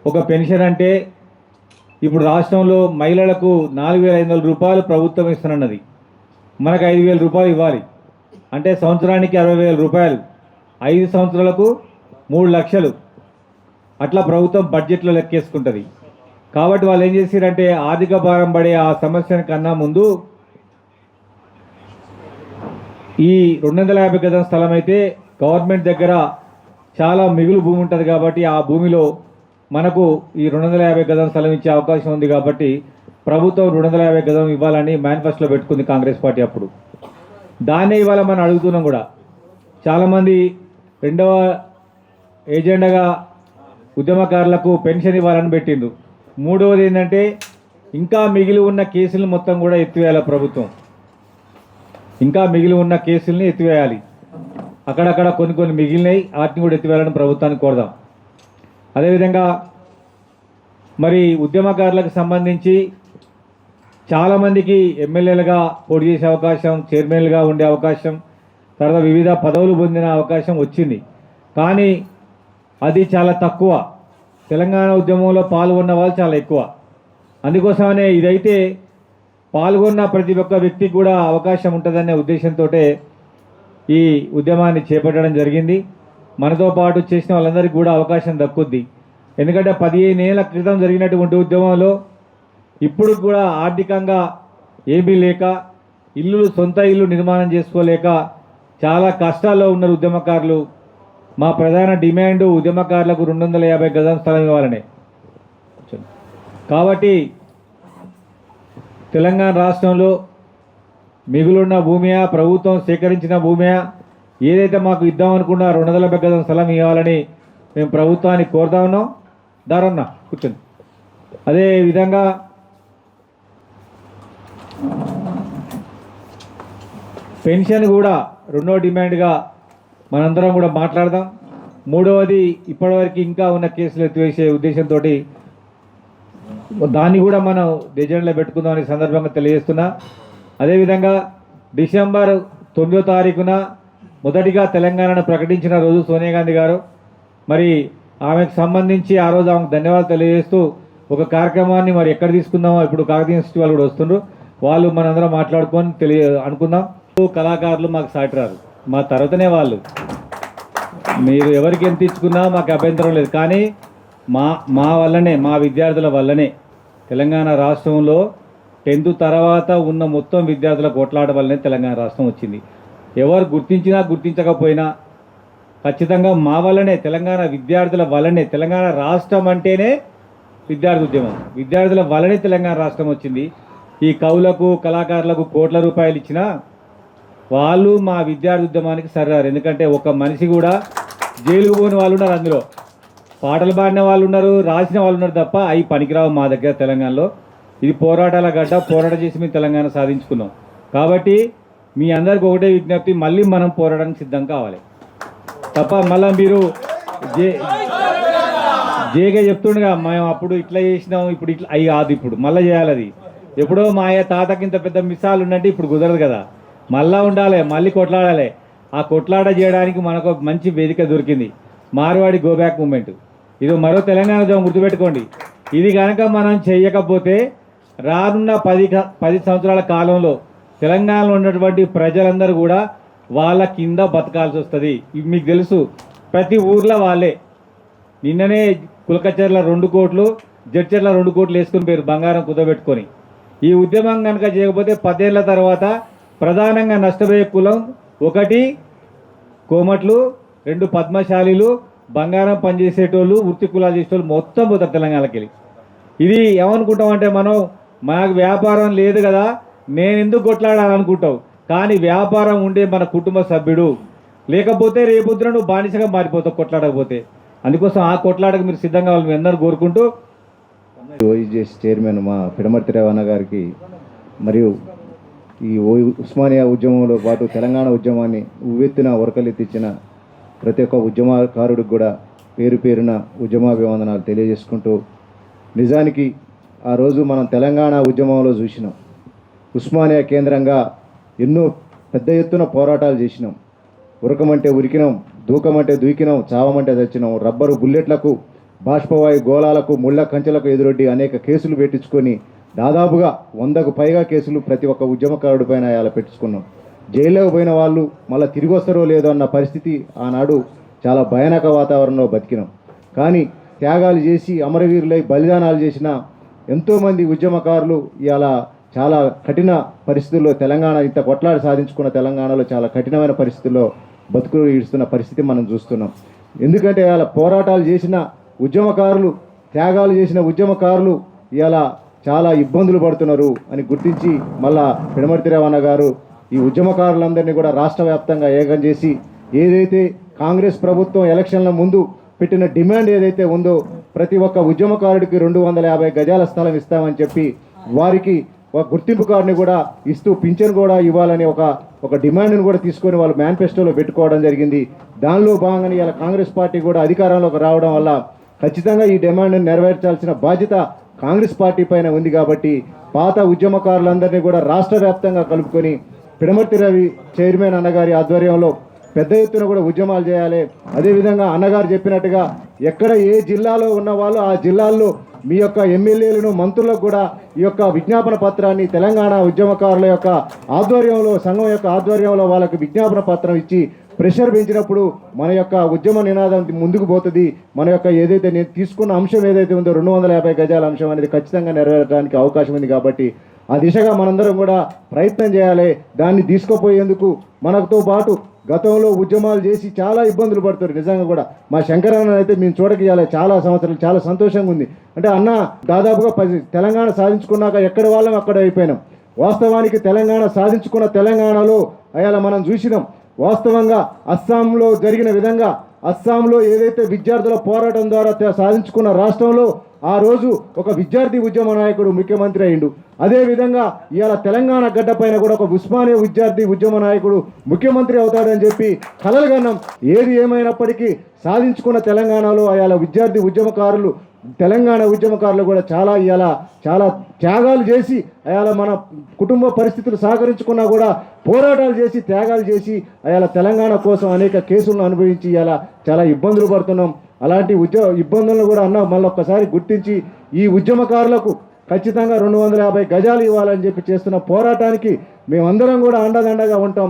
ఒక పెన్షన్ అంటే ఇప్పుడు రాష్ట్రంలో మహిళలకు 4,500 రూపాయలు ప్రభుత్వం ఇస్తున్నది. మనకు 5,000 రూపాయలు ఇవ్వాలి అంటే సంవత్సరానికి 60,000 రూపాయలు, 5 సంవత్సరాలకు 3 లక్షలు అట్లా ప్రభుత్వం బడ్జెట్లో లెక్కేసుకుంటుంది. కాబట్టి వాళ్ళు ఏం చేశారంటే ఆర్థిక భారం పడే ఆ సమస్యల కన్నా ముందు ఈ 250 గజం స్థలం అయితే గవర్నమెంట్ దగ్గర చాలా మిగులు భూమి ఉంటుంది కాబట్టి ఆ భూమిలో మనకు ఈ 250 గజం స్థలం ఇచ్చే అవకాశం ఉంది కాబట్టి ప్రభుత్వం 250 గజం ఇవ్వాలని మేనిఫెస్టోలో పెట్టుకుంది కాంగ్రెస్ పార్టీ అప్పుడు. దాన్నే ఇవాళ మనం అడుగుతున్నాం కూడా. చాలామంది రెండవ ఏజెండాగా ఉద్యమకారులకు పెన్షన్ ఇవ్వాలని పెట్టిండు. మూడవది ఏంటంటే ఇంకా మిగిలి ఉన్న కేసులను మొత్తం కూడా ఎత్తివేయాలి ప్రభుత్వం. ఇంకా మిగిలి ఉన్న కేసుల్ని ఎత్తివేయాలి. అక్కడక్కడ కొన్ని మిగిలినవి వాటిని కూడా ఎత్తివేయాలని ప్రభుత్వాన్ని కోరదాం. అదేవిధంగా మరి ఉద్యమకారులకు సంబంధించి చాలామందికి ఎమ్మెల్యేలుగా పోటీ చేసే అవకాశం, చైర్మన్లుగా ఉండే అవకాశం, తర్వాత వివిధ పదవులు పొందిన అవకాశం వచ్చింది. కానీ అది చాలా తక్కువ. తెలంగాణ ఉద్యమంలో పాల్గొన్న వాళ్ళు చాలా ఎక్కువ. అందుకోసమనే ఇదైతే పాల్గొన్న ప్రతి ఒక్క వ్యక్తికి కూడా అవకాశం ఉంటుందనే ఉద్దేశంతో ఈ ఉద్యమాన్ని చేపట్టడం జరిగింది. మనతో పాటు చేసిన వాళ్ళందరికీ కూడా అవకాశం దక్కుద్ది. ఎందుకంటే 15 ఏళ్ల క్రితం జరిగినటువంటి ఉద్యమంలో ఇప్పుడు కూడా ఆర్థికంగా ఏమీ లేక సొంత ఇల్లు నిర్మాణం చేసుకోలేక చాలా కష్టాల్లో ఉన్నారు ఉద్యమకారులు. మా ప్రధాన డిమాండ్ ఉద్యమకారులకు 250 గజం స్థలం ఇవ్వాలనే. కాబట్టి తెలంగాణ రాష్ట్రంలో మిగులున్న భూమియా, ప్రభుత్వం సేకరించిన భూమియా, ఏదైతే మాకు ఇద్దామనుకున్నా 250 గజం స్థలం ఇవ్వాలని మేము ప్రభుత్వాన్ని కోరుతా ఉన్నాం. దారన్న కూర్చొని. అదేవిధంగా పెన్షన్ కూడా రెండో డిమాండ్గా మనందరం కూడా మాట్లాడదాం. మూడవది ఇప్పటివరకు ఇంకా ఉన్న కేసులు ఎత్తివేసే ఉద్దేశంతో దాన్ని కూడా మనం ఎజెండాలో పెట్టుకుందామని సందర్భంగా తెలియజేస్తున్నా. అదేవిధంగా డిసెంబర్ 9వ తారీఖున మొదటిగా తెలంగాణను ప్రకటించిన రోజు సోనియా గాంధీ గారు మరి ఆమెకు సంబంధించి ఆ రోజు ఆమెకు ధన్యవాదాలు తెలియజేస్తూ ఒక కార్యక్రమాన్ని మరి ఎక్కడ తీసుకుందామో ఇప్పుడు కాకతీయ ఇన్స్టిట్యూట్ వాళ్ళు కూడా వస్తున్నారు. వాళ్ళు మనందరం మాట్లాడుకొని అనుకుందాం. కళాకారులు మాకు సాటిరారు, మా తర్వాతనే వాళ్ళు. మీరు ఎవరికి ఎంత ఇచ్చుకున్నా మాకు అభ్యంతరం లేదు. కానీ మా వల్లనే, మా విద్యార్థుల వల్లనే తెలంగాణ రాష్ట్రంలో 10th తర్వాత ఉన్న మొత్తం విద్యార్థుల కొట్లాట వల్లనే తెలంగాణ రాష్ట్రం వచ్చింది. ఎవరు గుర్తించినా గుర్తించకపోయినా ఖచ్చితంగా మా వల్లనే, తెలంగాణ విద్యార్థుల వల్లనే. తెలంగాణ రాష్ట్రం అంటేనే విద్యార్థి ఉద్యమం. విద్యార్థుల వల్లనే తెలంగాణ రాష్ట్రం వచ్చింది. ఈ కవులకు, కళాకారులకు కోట్ల రూపాయలు ఇచ్చినా వాళ్ళు మా విద్యార్థి ఉద్యమానికి సరిరారు. ఎందుకంటే ఒక మనిషి కూడా జైలుకు పోని వాళ్ళు ఉన్నారు, అందులో పాటలు పాడిన వాళ్ళు ఉన్నారు, రాసిన వాళ్ళు ఉన్నారు తప్ప అవి పనికిరావు మా దగ్గర తెలంగాణలో. ఇది పోరాటాల గడ్డ. పోరాటం చేసి మేము తెలంగాణ సాధించుకున్నాం. కాబట్టి మీ అందరికి ఒకటే విజ్ఞప్తి, మళ్ళీ మనం పోరాటానికి సిద్ధం కావాలి తప్ప మళ్ళీ మీరు జేగా చెప్తుండగా మేము అప్పుడు ఇట్లా చేసినాం, ఇప్పుడు ఇట్లా అవి కాదు, ఇప్పుడు మళ్ళీ చేయాలి. అది ఎప్పుడో మా తాతకి ఇంత పెద్ద మిసాలు ఉన్నట్టు ఇప్పుడు కుదరదు కదా. మళ్ళీ ఉండాలి, మళ్ళీ కొట్లాడాలి. ఆ కొట్లాట చేయడానికి మనకు మంచి వేదిక దొరికింది, మార్వాడి గో బ్యాక్ మూమెంట్. ఇది మరో తెలంగాణ ఉద్యమం, గుర్తుపెట్టుకోండి. ఇది కనుక మనం చేయకపోతే రానున్న 10 సంవత్సరాల కాలంలో తెలంగాణలో ఉన్నటువంటి ప్రజలందరూ కూడా వాళ్ళ కింద బతకాల్సి వస్తుంది. ఇవి మీకు తెలుసు, ప్రతి ఊర్లో వాళ్ళే. నిన్ననే కులకచర్ల 2 కోట్లు, జడ్చర్ల 2 కోట్లు వేసుకుని పేరు బంగారం కుదబెట్టుకొని. ఈ ఉద్యమం కనుక చేయకపోతే 10 ఏళ్ల తర్వాత ప్రధానంగా నష్టపోయే కులం 1 కోమట్లు, 2 పద్మశాలీలు, బంగారం పనిచేసేటోళ్ళు, వృత్తి కులాలు చేసేటోళ్ళు మొత్తం పోతారు తెలంగాణకి వెళ్ళి. ఇది ఏమనుకుంటామంటే మనం, మాకు వ్యాపారం లేదు కదా నేను ఎందుకు కొట్లాడాలనుకుంటావు. కానీ వ్యాపారం ఉండే మన కుటుంబ సభ్యుడు లేకపోతే రేపొద్దున నువ్వు బానిసగా మారిపోతావు కొట్లాడకపోతే. అందుకోసం ఆ కొట్లాడకు మీరు సిద్ధంగా కావాలి మీ అందరూ కోరుకుంటూ. ఓఈజేసీ చైర్మన్ మా పిడమర్తి రేవన్న గారికి మరియు ఈ ఉస్మానియా ఉద్యమంలో పాటు తెలంగాణ ఉద్యమాన్ని ఉవ్వెత్తున ఉరకలెత్తించిన ప్రతి ఒక్క ఉద్యమకారుడికి కూడా పేరు పేరున ఉద్యమాభివందనాలు తెలియజేసుకుంటూ, నిజానికి ఆ రోజు మనం తెలంగాణ ఉద్యమంలో చూసినాం, ఉస్మానియా కేంద్రంగా ఎన్నో పెద్ద ఎత్తున పోరాటాలు చేసినాం. ఉరకమంటే ఉరికినాం, దూకమంటే దూకినాం, చావమంటే చచ్చినాం. రబ్బరు బుల్లెట్లకు బాష్పవాయు గోళాలకు ముళ్ళ కంచెలకు ఎదురొడ్డి అనేక కేసులు పెట్టించుకొని దాదాపుగా 100కు పైగా కేసులు ప్రతి ఒక్క ఉద్యమకారుడి పైన అలా పెట్టించుకున్నాం. జైల్లోకి పోయిన వాళ్ళు మళ్ళీ తిరిగి వస్తారో లేదో అన్న పరిస్థితి ఆనాడు చాలా భయానక వాతావరణంలో బతికినాం. కానీ త్యాగాలు చేసి అమరవీరులై బలిదానాలు చేసిన ఎంతోమంది ఉద్యమకారులు ఇలా చాలా కఠిన పరిస్థితుల్లో తెలంగాణ ఇంత కొట్లాడి సాధించుకున్న తెలంగాణలో చాలా కఠినమైన పరిస్థితుల్లో బతుకులు ఈడుస్తున్న పరిస్థితి మనం చూస్తున్నాం. ఎందుకంటే ఇలా పోరాటాలు చేసిన ఉద్యమకారులు, త్యాగాలు చేసిన ఉద్యమకారులు ఇలా చాలా ఇబ్బందులు పడుతున్నారు అని గుర్తించి మళ్ళా పిడమర్తి రేవన్న గారు ఈ ఉద్యమకారులందరినీ కూడా రాష్ట్ర వ్యాప్తంగా ఏకం చేసి ఏదైతే కాంగ్రెస్ ప్రభుత్వం ఎలక్షన్ల ముందు పెట్టిన డిమాండ్ ఏదైతే ఉందో ప్రతి ఒక్క ఉద్యమకారుడికి 250 గజాల స్థలం ఇస్తామని చెప్పి వారికి ఒక గుర్తింపు కార్డుని కూడా ఇస్తూ పింఛన్ కూడా ఇవ్వాలని ఒక డిమాండ్ని కూడా తీసుకొని వాళ్ళు మేనిఫెస్టోలో పెట్టుకోవడం జరిగింది. దానిలో భాగంగానే ఇలా కాంగ్రెస్ పార్టీ కూడా అధికారంలోకి రావడం వల్ల ఖచ్చితంగా ఈ డిమాండ్ని నెరవేర్చాల్సిన బాధ్యత కాంగ్రెస్ పార్టీ పైన ఉంది. కాబట్టి పాత ఉద్యమకారులందరినీ కూడా రాష్ట్ర వ్యాప్తంగా కలుపుకొని పిడమర్తి రవి చైర్మన్ అన్నగారి ఆధ్వర్యంలో పెద్ద ఎత్తున కూడా ఉద్యమాలు చేయాలి. అదేవిధంగా అన్నగారు చెప్పినట్టుగా ఎక్కడ ఏ జిల్లాలో ఉన్న వాళ్ళు ఆ జిల్లాల్లో మీ యొక్క ఎమ్మెల్యేలను, మంత్రులకు కూడా ఈ యొక్క విజ్ఞాపన పత్రాన్ని తెలంగాణ ఉద్యమకారుల యొక్క ఆధ్వర్యంలో, సంఘం యొక్క ఆధ్వర్యంలో వాళ్ళకి విజ్ఞాపన పత్రం ఇచ్చి ప్రెషర్ పెంచినప్పుడు మన యొక్క ఉద్యమ నినాదం ముందుకు పోతుంది. మన యొక్క ఏదైతే నేను తీసుకున్న అంశం ఏదైతే ఉందో 250 గజాల అంశం అనేది ఖచ్చితంగా నెరవేరడానికి అవకాశం ఉంది. కాబట్టి ఆ దిశగా మనందరం కూడా ప్రయత్నం చేయాలి. దాన్ని తీసుకుపోయేందుకు మనతో పాటు గతంలో ఉద్యమాలు చేసి చాలా ఇబ్బందులు పడుతారు. నిజంగా కూడా మా శంకరన్న అయితే మేము చూడకియాలి చాలా సంవత్సరాలు, చాలా సంతోషంగా ఉంది. అంటే అన్న దాదాపుగా తెలంగాణ సాధించుకున్నాక ఎక్కడ వాళ్ళం అక్కడ అయిపోయినాం. వాస్తవానికి తెలంగాణ సాధించుకున్న తెలంగాణలో అయాల మనం చూసినాం. వాస్తవంగా అస్సాంలో జరిగిన విధంగా అస్సాంలో ఏదైతే విద్యార్థుల పోరాటం ద్వారా సాధించుకున్న రాష్ట్రంలో ఆ రోజు ఒక విద్యార్థి ఉద్యమ నాయకుడు ముఖ్యమంత్రి అయిండు. అదేవిధంగా ఇవాళ తెలంగాణ గడ్డ పైన కూడా ఒక ఉస్మానియా విద్యార్థి ఉద్యమ నాయకుడు ముఖ్యమంత్రి అవుతాడని చెప్పి కలలు కన్నాం. ఏది ఏమైనప్పటికీ సాధించుకున్న తెలంగాణలో అయాల విద్యార్థి ఉద్యమకారులు, తెలంగాణ ఉద్యమకారులు కూడా చాలా త్యాగాలు చేసి అయాల మన కుటుంబ పరిస్థితులు సహకరించుకున్నా కూడా పోరాటాలు చేసి త్యాగాలు చేసి అయాల తెలంగాణ కోసం అనేక కేసులను అనుభవించి ఇలా చాలా ఇబ్బందులు పడుతున్నాం. అలాంటి ఇబ్బందులను కూడా అన్న మళ్ళీ ఒక్కసారి గుర్తించి ఈ ఉద్యమకారులకు ఖచ్చితంగా 250 గజాలు ఇవ్వాలని చెప్పి చేస్తున్న పోరాటానికి మేమందరం కూడా అండదండగా ఉంటాం.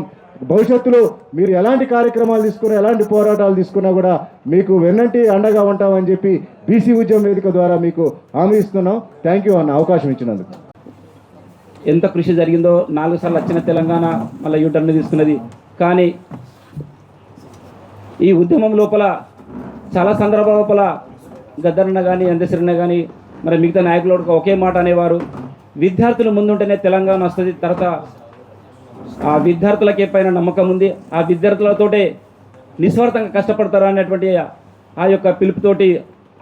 భవిష్యత్తులో మీరు ఎలాంటి కార్యక్రమాలు తీసుకున్నా, ఎలాంటి పోరాటాలు తీసుకున్నా కూడా మీకు వెన్నంటి అండగా ఉంటామని చెప్పి బీసీ ఉద్యమ వేదిక ద్వారా మీకు హామీ ఇస్తున్నాం. థ్యాంక్ యూ అన్న అవకాశం ఇచ్చినందుకు. ఎంత కృషి జరిగిందో 4 సార్లు వచ్చిన తెలంగాణ మళ్ళీ యూటర్న్ తీసుకున్నది. కానీ ఈ ఉద్యమం లోపల చాలా సందర్భాల లోపల గద్దరన్న కానీ, అందశ్రీన్న కానీ, మరి మిగతా నాయకులు ఒకే మాట అనేవారు, విద్యార్థులు ముందుంటేనే తెలంగాణ వస్తుంది, తర్వాత ఆ విద్యార్థులకే పైన నమ్మకం ఉంది, ఆ విద్యార్థులతోటే నిస్వార్థంగా కష్టపడతారు అనేటువంటి ఆ యొక్క పిలుపుతోటి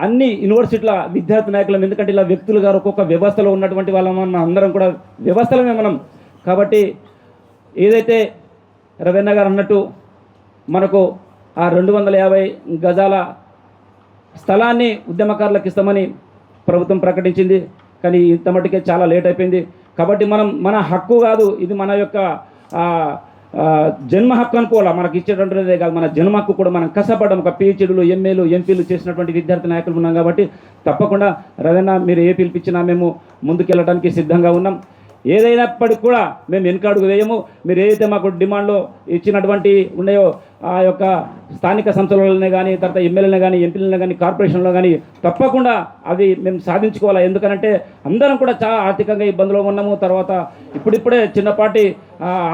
అన్ని యూనివర్సిటీల విద్యార్థి నాయకులం, ఎందుకంటే ఇలా వ్యక్తులు గారు ఒక్కొక్క వ్యవస్థలో ఉన్నటువంటి వాళ్ళం, మనం అందరం కూడా వ్యవస్థలమే మనం. కాబట్టి ఏదైతే రవీణ గారు అన్నట్టు మనకు ఆ 250 గజాల స్థలాన్ని ఉద్యమకారులకు ఇస్తామని ప్రభుత్వం ప్రకటించింది. కానీ ఇంత మటుకే చాలా లేట్ అయిపోయింది. కాబట్టి మన హక్కు కాదు ఇది, మన యొక్క జన్మ హక్కు అనుకోవాలా. మనకి ఇచ్చేటటువంటిదే కాదు, మన జన్మ హక్కు కూడా. మనం కష్టపడ్డాం, ఒక పిహెచ్డీలు, ఎంఏలు, ఎంపీలు చేసినటువంటి విద్యార్థి నాయకులు ఉన్నాం. కాబట్టి తప్పకుండా రవీణ మీరు ఏ పిలిపించినా మేము ముందుకెళ్ళడానికి సిద్ధంగా ఉన్నాం. ఏదైనప్పటికి కూడా మేము వెనుకడుగు వేయము. మీరు ఏదైతే మాకు డిమాండ్లో ఇచ్చినటువంటి ఉన్నాయో ఆ యొక్క స్థానిక సంస్థలనే కానీ, తర్వాత ఎమ్మెల్యేలను కానీ, ఎంపీలను కానీ, కార్పొరేషన్లో కానీ తప్పకుండా అవి మేము సాధించుకోవాలి. ఎందుకంటే అందరం కూడా చాలా ఆర్థికంగా ఇబ్బందులో ఉన్నాము. తర్వాత ఇప్పుడిప్పుడే చిన్నపాటి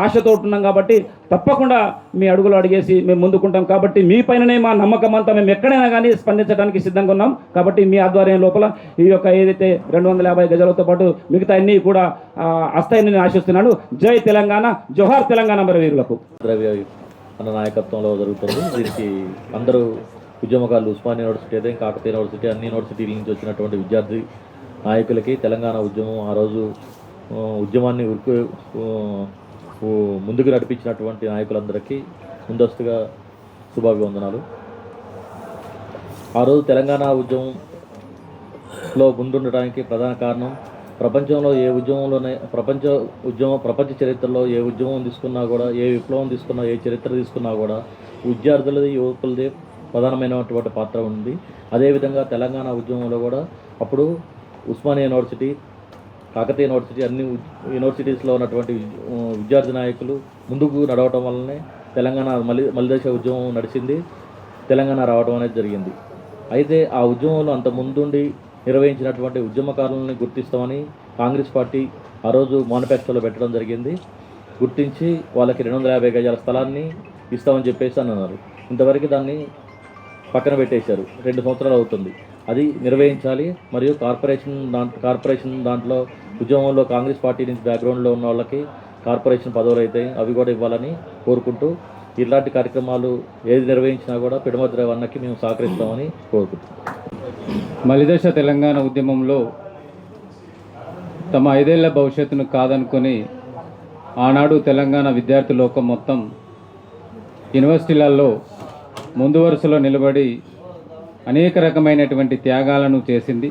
ఆశతో ఉంటున్నాం. కాబట్టి తప్పకుండా మీ అడుగులు అడిగేసి మేము ముందుకుంటాం. కాబట్టి మీ పైననే మా నమ్మకం అంతా, మేము ఎక్కడైనా కానీ స్పందించడానికి సిద్ధంగా ఉన్నాం. కాబట్టి మీ ఆధ్వర్యం లోపల ఈ యొక్క ఏదైతే 250 గజాలతో పాటు మిగతా అన్నీ కూడా వస్తాయని నేను ఆశిస్తున్నాను. జై తెలంగాణ, జోహార్ తెలంగాణ అమరవీరులకు. అన్న నాయకత్వంలో జరుగుతుంది. దీనికి అందరూ ఉద్యమకారులు, ఉస్మానియా యూనివర్సిటీ అయితే కాకతీయ యూనివర్సిటీ, అన్ని యూనివర్సిటీల నుంచి వచ్చినటువంటి విద్యార్థి నాయకులకి, తెలంగాణ ఉద్యమం ఆ రోజు ఉద్యమాన్ని ముందుకు నడిపించినటువంటి నాయకులందరికీ ముందస్తుగా శుభాభివందనాలు. ఆ రోజు తెలంగాణ ఉద్యమంలో ముందుండటానికి ప్రధాన కారణం, ప్రపంచంలో ఏ ఉద్యమంలోనే ప్రపంచ చరిత్రలో ఏ ఉద్యమం తీసుకున్నా కూడా, ఏ విప్లవం తీసుకున్నా, ఏ చరిత్ర తీసుకున్నా కూడా విద్యార్థులది, యువకులది ప్రధానమైనటువంటి పాత్ర ఉంది. అదేవిధంగా తెలంగాణ ఉద్యమంలో కూడా అప్పుడు ఉస్మానియా యూనివర్సిటీ, కాకతీయ యూనివర్సిటీ, అన్ని యూనివర్సిటీస్లో ఉన్నటువంటి విద్యార్థి నాయకులు ముందుకు నడవటం వల్లనే తెలంగాణ మలిదశ ఉద్యమం నడిచింది, తెలంగాణ రావడం అనేది జరిగింది. అయితే ఆ ఉద్యమంలో అంత ముందుండి నిర్వహించినటువంటి ఉద్యమకారులని గుర్తిస్తామని కాంగ్రెస్ పార్టీ ఆ రోజు మేనిఫెస్టోలో పెట్టడం జరిగింది. గుర్తించి వాళ్ళకి 250 గజాల స్థలాన్ని ఇస్తామని చెప్పేసి అన్నారు. ఇంతవరకు దాన్ని పక్కన పెట్టేశారు. 2 సంవత్సరాలు అవుతుంది. అది నిర్వహించాలి. మరియు కార్పొరేషన్ దాంట్లో ఉద్యమంలో కాంగ్రెస్ పార్టీ నుంచి బ్యాక్గ్రౌండ్లో ఉన్న వాళ్ళకి కార్పొరేషన్ పదవులు అయితే అవి కూడా ఇవ్వాలని కోరుకుంటూ, ఇలాంటి కార్యక్రమాలు ఏది నిర్వహించినా కూడా పిడమర్తి రేవన్నకి మేము సహకరిస్తామని కోరుకుంటున్నాం. మలిదశ తెలంగాణ ఉద్యమంలో తమ 5 ఏళ్ల భవిష్యత్తును కాదనుకొని ఆనాడు తెలంగాణ విద్యార్థి లోకం మొత్తం యూనివర్సిటీలలో ముందు వరుసలో నిలబడి అనేక రకమైనటువంటి త్యాగాలను చేసింది.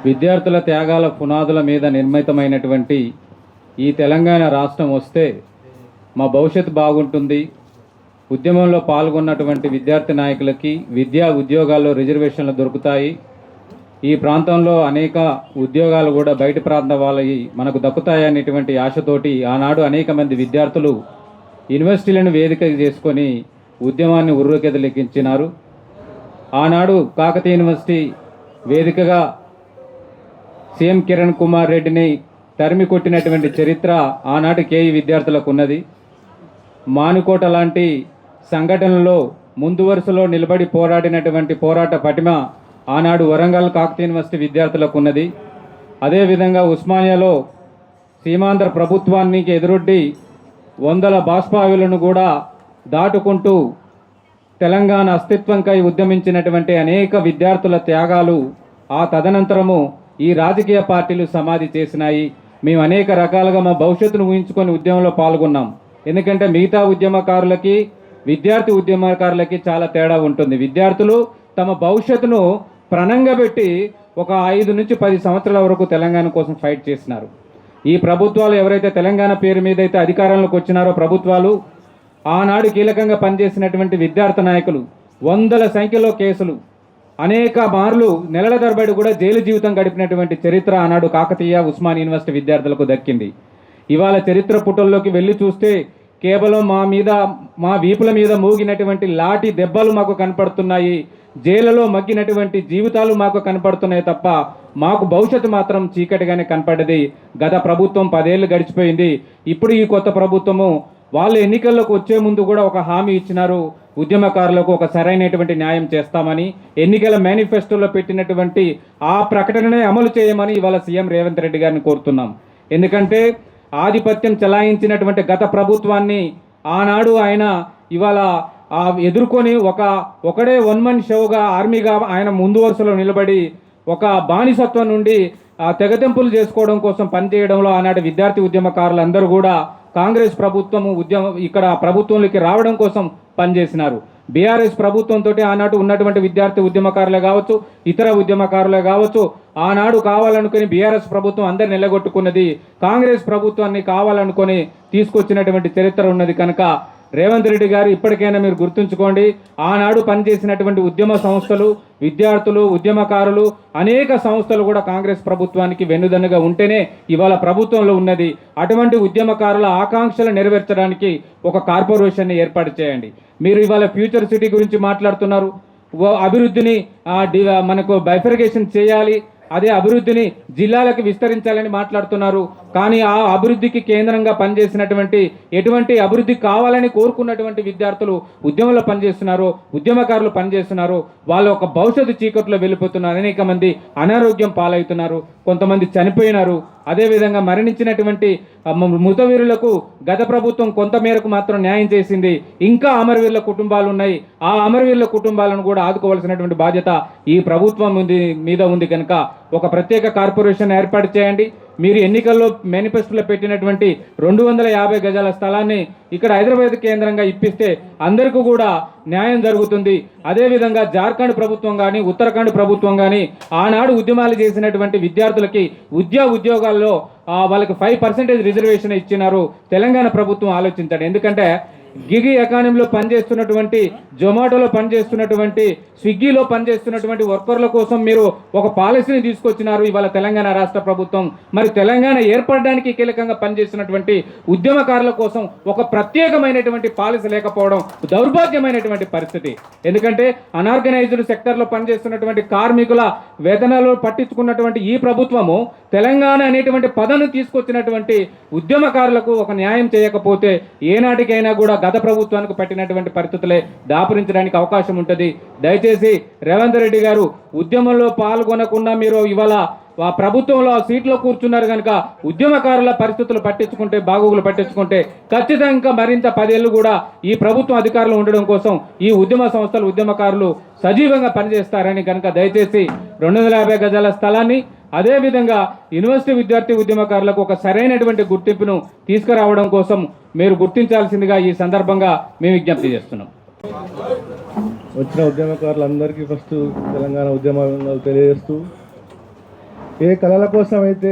విద్యార్థుల త్యాగాల పునాదుల మీద నిర్మితమైనటువంటి ఈ తెలంగాణ రాష్ట్రం వస్తే మా భవిష్యత్తు బాగుంటుంది, ఉద్యమంలో పాల్గొన్నటువంటి విద్యార్థి నాయకులకి విద్యా ఉద్యోగాల్లో రిజర్వేషన్లు దొరుకుతాయి, ఈ ప్రాంతంలో అనేక ఉద్యోగాలు కూడా బయట ప్రాంతం వాళ్ళకి మనకు దక్కుతాయనేటువంటి ఆశతోటి ఆనాడు అనేక మంది విద్యార్థులు యూనివర్సిటీలను వేదిక చేసుకొని ఉద్యమాన్ని ఉర్రూకెదలెక్కించినారు. ఆనాడు కాకతీయ యూనివర్సిటీ వేదికగా సీఎం కిరణ్ కుమార్ రెడ్డిని తరిమి కొట్టినటువంటి చరిత్ర ఆనాటి కేఈ విద్యార్థులకు ఉన్నది. మానుకోట లాంటి సంఘటనలో ముందు వరుసలో నిలబడి పోరాడినటువంటి పోరాట పటిమ ఆనాడు వరంగల్ కాకతీయ యూనివర్సిటీ విద్యార్థులకు ఉన్నది. అదేవిధంగా ఉస్మానియాలో సీమాంధ్ర ప్రభుత్వానికి ఎదురొడ్డి 100 బాష్పాయులను కూడా దాటుకుంటూ తెలంగాణ అస్తిత్వంకై ఉద్యమించినటువంటి అనేక విద్యార్థుల త్యాగాలు ఆ తదనంతరము ఈ రాజకీయ పార్టీలు సమాధి చేసినాయి. మేము అనేక రకాలుగా మా భవిష్యత్తును ఊహించుకొని ఉద్యమంలో పాల్గొన్నాం. ఎందుకంటే మిగతా ఉద్యమకారులకి విద్యార్థి ఉద్యమకారులకి చాలా తేడా ఉంటుంది. విద్యార్థులు తమ భవిష్యత్తును ప్రణంగా పెట్టి ఒక 5 నుంచి 10 సంవత్సరాల వరకు తెలంగాణ కోసం ఫైట్ చేసినారు. ఈ ప్రభుత్వాలు ఎవరైతే తెలంగాణ పేరు మీద అయితే అధికారంలోకి వచ్చినారో ప్రభుత్వాలు, ఆనాడు కీలకంగా పనిచేసినటువంటి విద్యార్థి నాయకులు 100ల సంఖ్యలో కేసులు, అనేక మార్లు నెలల తరబడి కూడా జైలు జీవితం గడిపినటువంటి చరిత్ర ఆనాడు కాకతీయ ఉస్మానియా యూనివర్సిటీ విద్యార్థులకు దక్కింది. ఇవాళ చరిత్ర పుటల్లోకి వెళ్ళి చూస్తే కేవలం మా వీపుల మీద మోగినటువంటి లాఠీ దెబ్బలు మాకు కనపడుతున్నాయి, జైలులో మగ్గినటువంటి జీవితాలు మాకు కనపడుతున్నాయి తప్ప మాకు భవిష్యత్తు మాత్రం చీకటిగానే కనపడ్డది. గత ప్రభుత్వం 10 ఏళ్ళు గడిచిపోయింది. ఇప్పుడు ఈ కొత్త ప్రభుత్వము వాళ్ళు ఎన్నికల్లోకి వచ్చే ముందు కూడా ఒక హామీ ఇచ్చినారు, ఉద్యమకారులకు ఒక సరైనటువంటి న్యాయం చేస్తామని. ఎన్నికల మేనిఫెస్టోలో పెట్టినటువంటి ఆ ప్రకటననే అమలు చేయమని ఇవాళ సీఎం రేవంత్ రెడ్డి గారిని కోరుతున్నాం. ఎందుకంటే ఆధిపత్యం చెలాయించినటువంటి గత ప్రభుత్వాన్ని ఆనాడు ఆయన ఇవాళ ఎదుర్కొని ఒకడే 1 man షోగా ఆర్మీగా ఆయన ముందు వరుసలో నిలబడి ఒక బానిసత్వం నుండి తెగతెంపులు చేసుకోవడం కోసం పనిచేయడంలో ఆనాటి విద్యార్థి ఉద్యమకారులందరూ కూడా కాంగ్రెస్ ప్రభుత్వము ఇక్కడ ప్రభుత్వంలోకి రావడం కోసం పనిచేసినారు. బీఆర్ఎస్ ప్రభుత్వంతో ఆనాడు ఉన్నటువంటి విద్యార్థి ఉద్యమకారులే కావచ్చు, ఇతర ఉద్యమకారులే కావచ్చు, ఆనాడు కావాలనుకుని బీఆర్ఎస్ ప్రభుత్వం అందరిని నిలగొట్టుకున్నది, కాంగ్రెస్ ప్రభుత్వాన్ని కావాలనుకొని తీసుకొచ్చినటువంటి చరిత్ర ఉన్నది. కనుక రేవంత్ రెడ్డి గారు ఇప్పటికైనా మీరు గుర్తుంచుకోండి, ఆనాడు పనిచేసినటువంటి ఉద్యమ సంస్థలు, విద్యార్థులు, ఉద్యమకారులు, అనేక సంస్థలు కూడా కాంగ్రెస్ ప్రభుత్వానికి వెన్నుదన్నుగా ఉంటేనే ఇవాళ ప్రభుత్వంలో ఉన్నది. అటువంటి ఉద్యమకారుల ఆకాంక్షలు నెరవేర్చడానికి ఒక కార్పొరేషన్ని ఏర్పాటు చేయండి. మీరు ఇవాళ ఫ్యూచర్ సిటీ గురించి మాట్లాడుతున్నారు, అభివృద్ధిని మనకు బైఫర్గేషన్ చేయాలి, అదే అభివృద్ధిని జిల్లాలకు విస్తరించాలని మాట్లాడుతున్నారు. కానీ ఆ అభివృద్ధికి కేంద్రంగా పనిచేసినటువంటి ఎటువంటి అభివృద్ధి కావాలని కోరుకున్నటువంటి విద్యార్థులు ఉద్యమంలో పనిచేస్తున్నారు, ఉద్యమకారులు పనిచేస్తున్నారు. వాళ్ళు ఒక భవిష్యత్తు చీకట్లో వెళ్ళిపోతున్నారు. అనేక మంది అనారోగ్యం పాలవుతున్నారు, కొంతమంది చనిపోయినారు. అదేవిధంగా మరణించినటువంటి మృతవీరులకు గత ప్రభుత్వం కొంత మేరకు మాత్రం న్యాయం చేసింది. ఇంకా అమరవీరుల కుటుంబాలు ఉన్నాయి. ఆ అమరవీరుల కుటుంబాలను కూడా ఆదుకోవాల్సినటువంటి బాధ్యత ఈ ప్రభుత్వం మీద ఉంది. కనుక ఒక ప్రత్యేక కార్పొరేషన్ ఏర్పాటు చేయండి. మీరు ఎన్నికల్లో మేనిఫెస్టోలో పెట్టినటువంటి 250 గజాల స్థలాన్ని ఇక్కడ హైదరాబాద్ కేంద్రంగా ఇప్పిస్తే అందరికీ కూడా న్యాయం జరుగుతుంది. అదేవిధంగా జార్ఖండ్ ప్రభుత్వం కానీ, ఉత్తరాఖండ్ ప్రభుత్వం కానీ ఆనాడు ఉద్యమాలు చేసినటువంటి విద్యార్థులకి ఉద్యోగాల్లో వాళ్ళకి 5% రిజర్వేషన్ ఇచ్చినారు. తెలంగాణ ప్రభుత్వం ఆలోచించండి. ఎందుకంటే గిగి ఎకానమీలో పనిచేస్తున్నటువంటి, జొమాటోలో పనిచేస్తున్నటువంటి, స్విగ్గీలో పనిచేస్తున్నటువంటి వర్కర్ల కోసం మీరు ఒక పాలసీని తీసుకొచ్చినారు ఇవాళ తెలంగాణ రాష్ట్ర ప్రభుత్వం. మరి తెలంగాణ ఏర్పడడానికి కీలకంగా పనిచేస్తున్నటువంటి ఉద్యమకారుల కోసం ఒక ప్రత్యేకమైనటువంటి పాలసీ లేకపోవడం దౌర్భాగ్యమైనటువంటి పరిస్థితి. ఎందుకంటే అనార్గనైజ్డ్ సెక్టర్లో పనిచేస్తున్నటువంటి కార్మికుల వేతనాలు పట్టించుకున్నటువంటి ఈ ప్రభుత్వము తెలంగాణ అనేటువంటి పదాన్ని తీసుకొచ్చినటువంటి ఉద్యమకారులకు ఒక న్యాయం చేయకపోతే ఏనాటికైనా కూడా గత ప్రభుత్వానికి పట్టినటువంటి పరిస్థితులే దాపురించడానికి అవకాశం ఉంటుంది. దయచేసి రేవంత్ రెడ్డి గారు ఉద్యమంలో పాల్గొనకుండా మీరు ఇవాళ ఆ ప్రభుత్వంలో ఆ సీట్లో కూర్చున్నారు కనుక ఉద్యమకారుల పరిస్థితులు పట్టించుకుంటే, బాగోగులు పట్టించుకుంటే ఖచ్చితంగా మరింత 10 ఏళ్ళు కూడా ఈ ప్రభుత్వం అధికారులు ఉండడం కోసం ఈ ఉద్యమ సంస్థలు, ఉద్యమకారులు సజీవంగా పనిచేస్తారని కనుక దయచేసి 250 గజాల స్థలాన్ని, అదేవిధంగా యూనివర్సిటీ విద్యార్థి ఉద్యమకారులకు ఒక సరైనటువంటి గుర్తింపును తీసుకురావడం కోసం మీరు గుర్తించాల్సిందిగా ఈ సందర్భంగా మేము విజ్ఞప్తి చేస్తున్నాం. వచ్చిన ఉద్యమకారులందరికీ ఫస్ట్ తెలంగాణ ఉద్యమాలు తెలియజేస్తూ, ఏ కళల కోసం అయితే,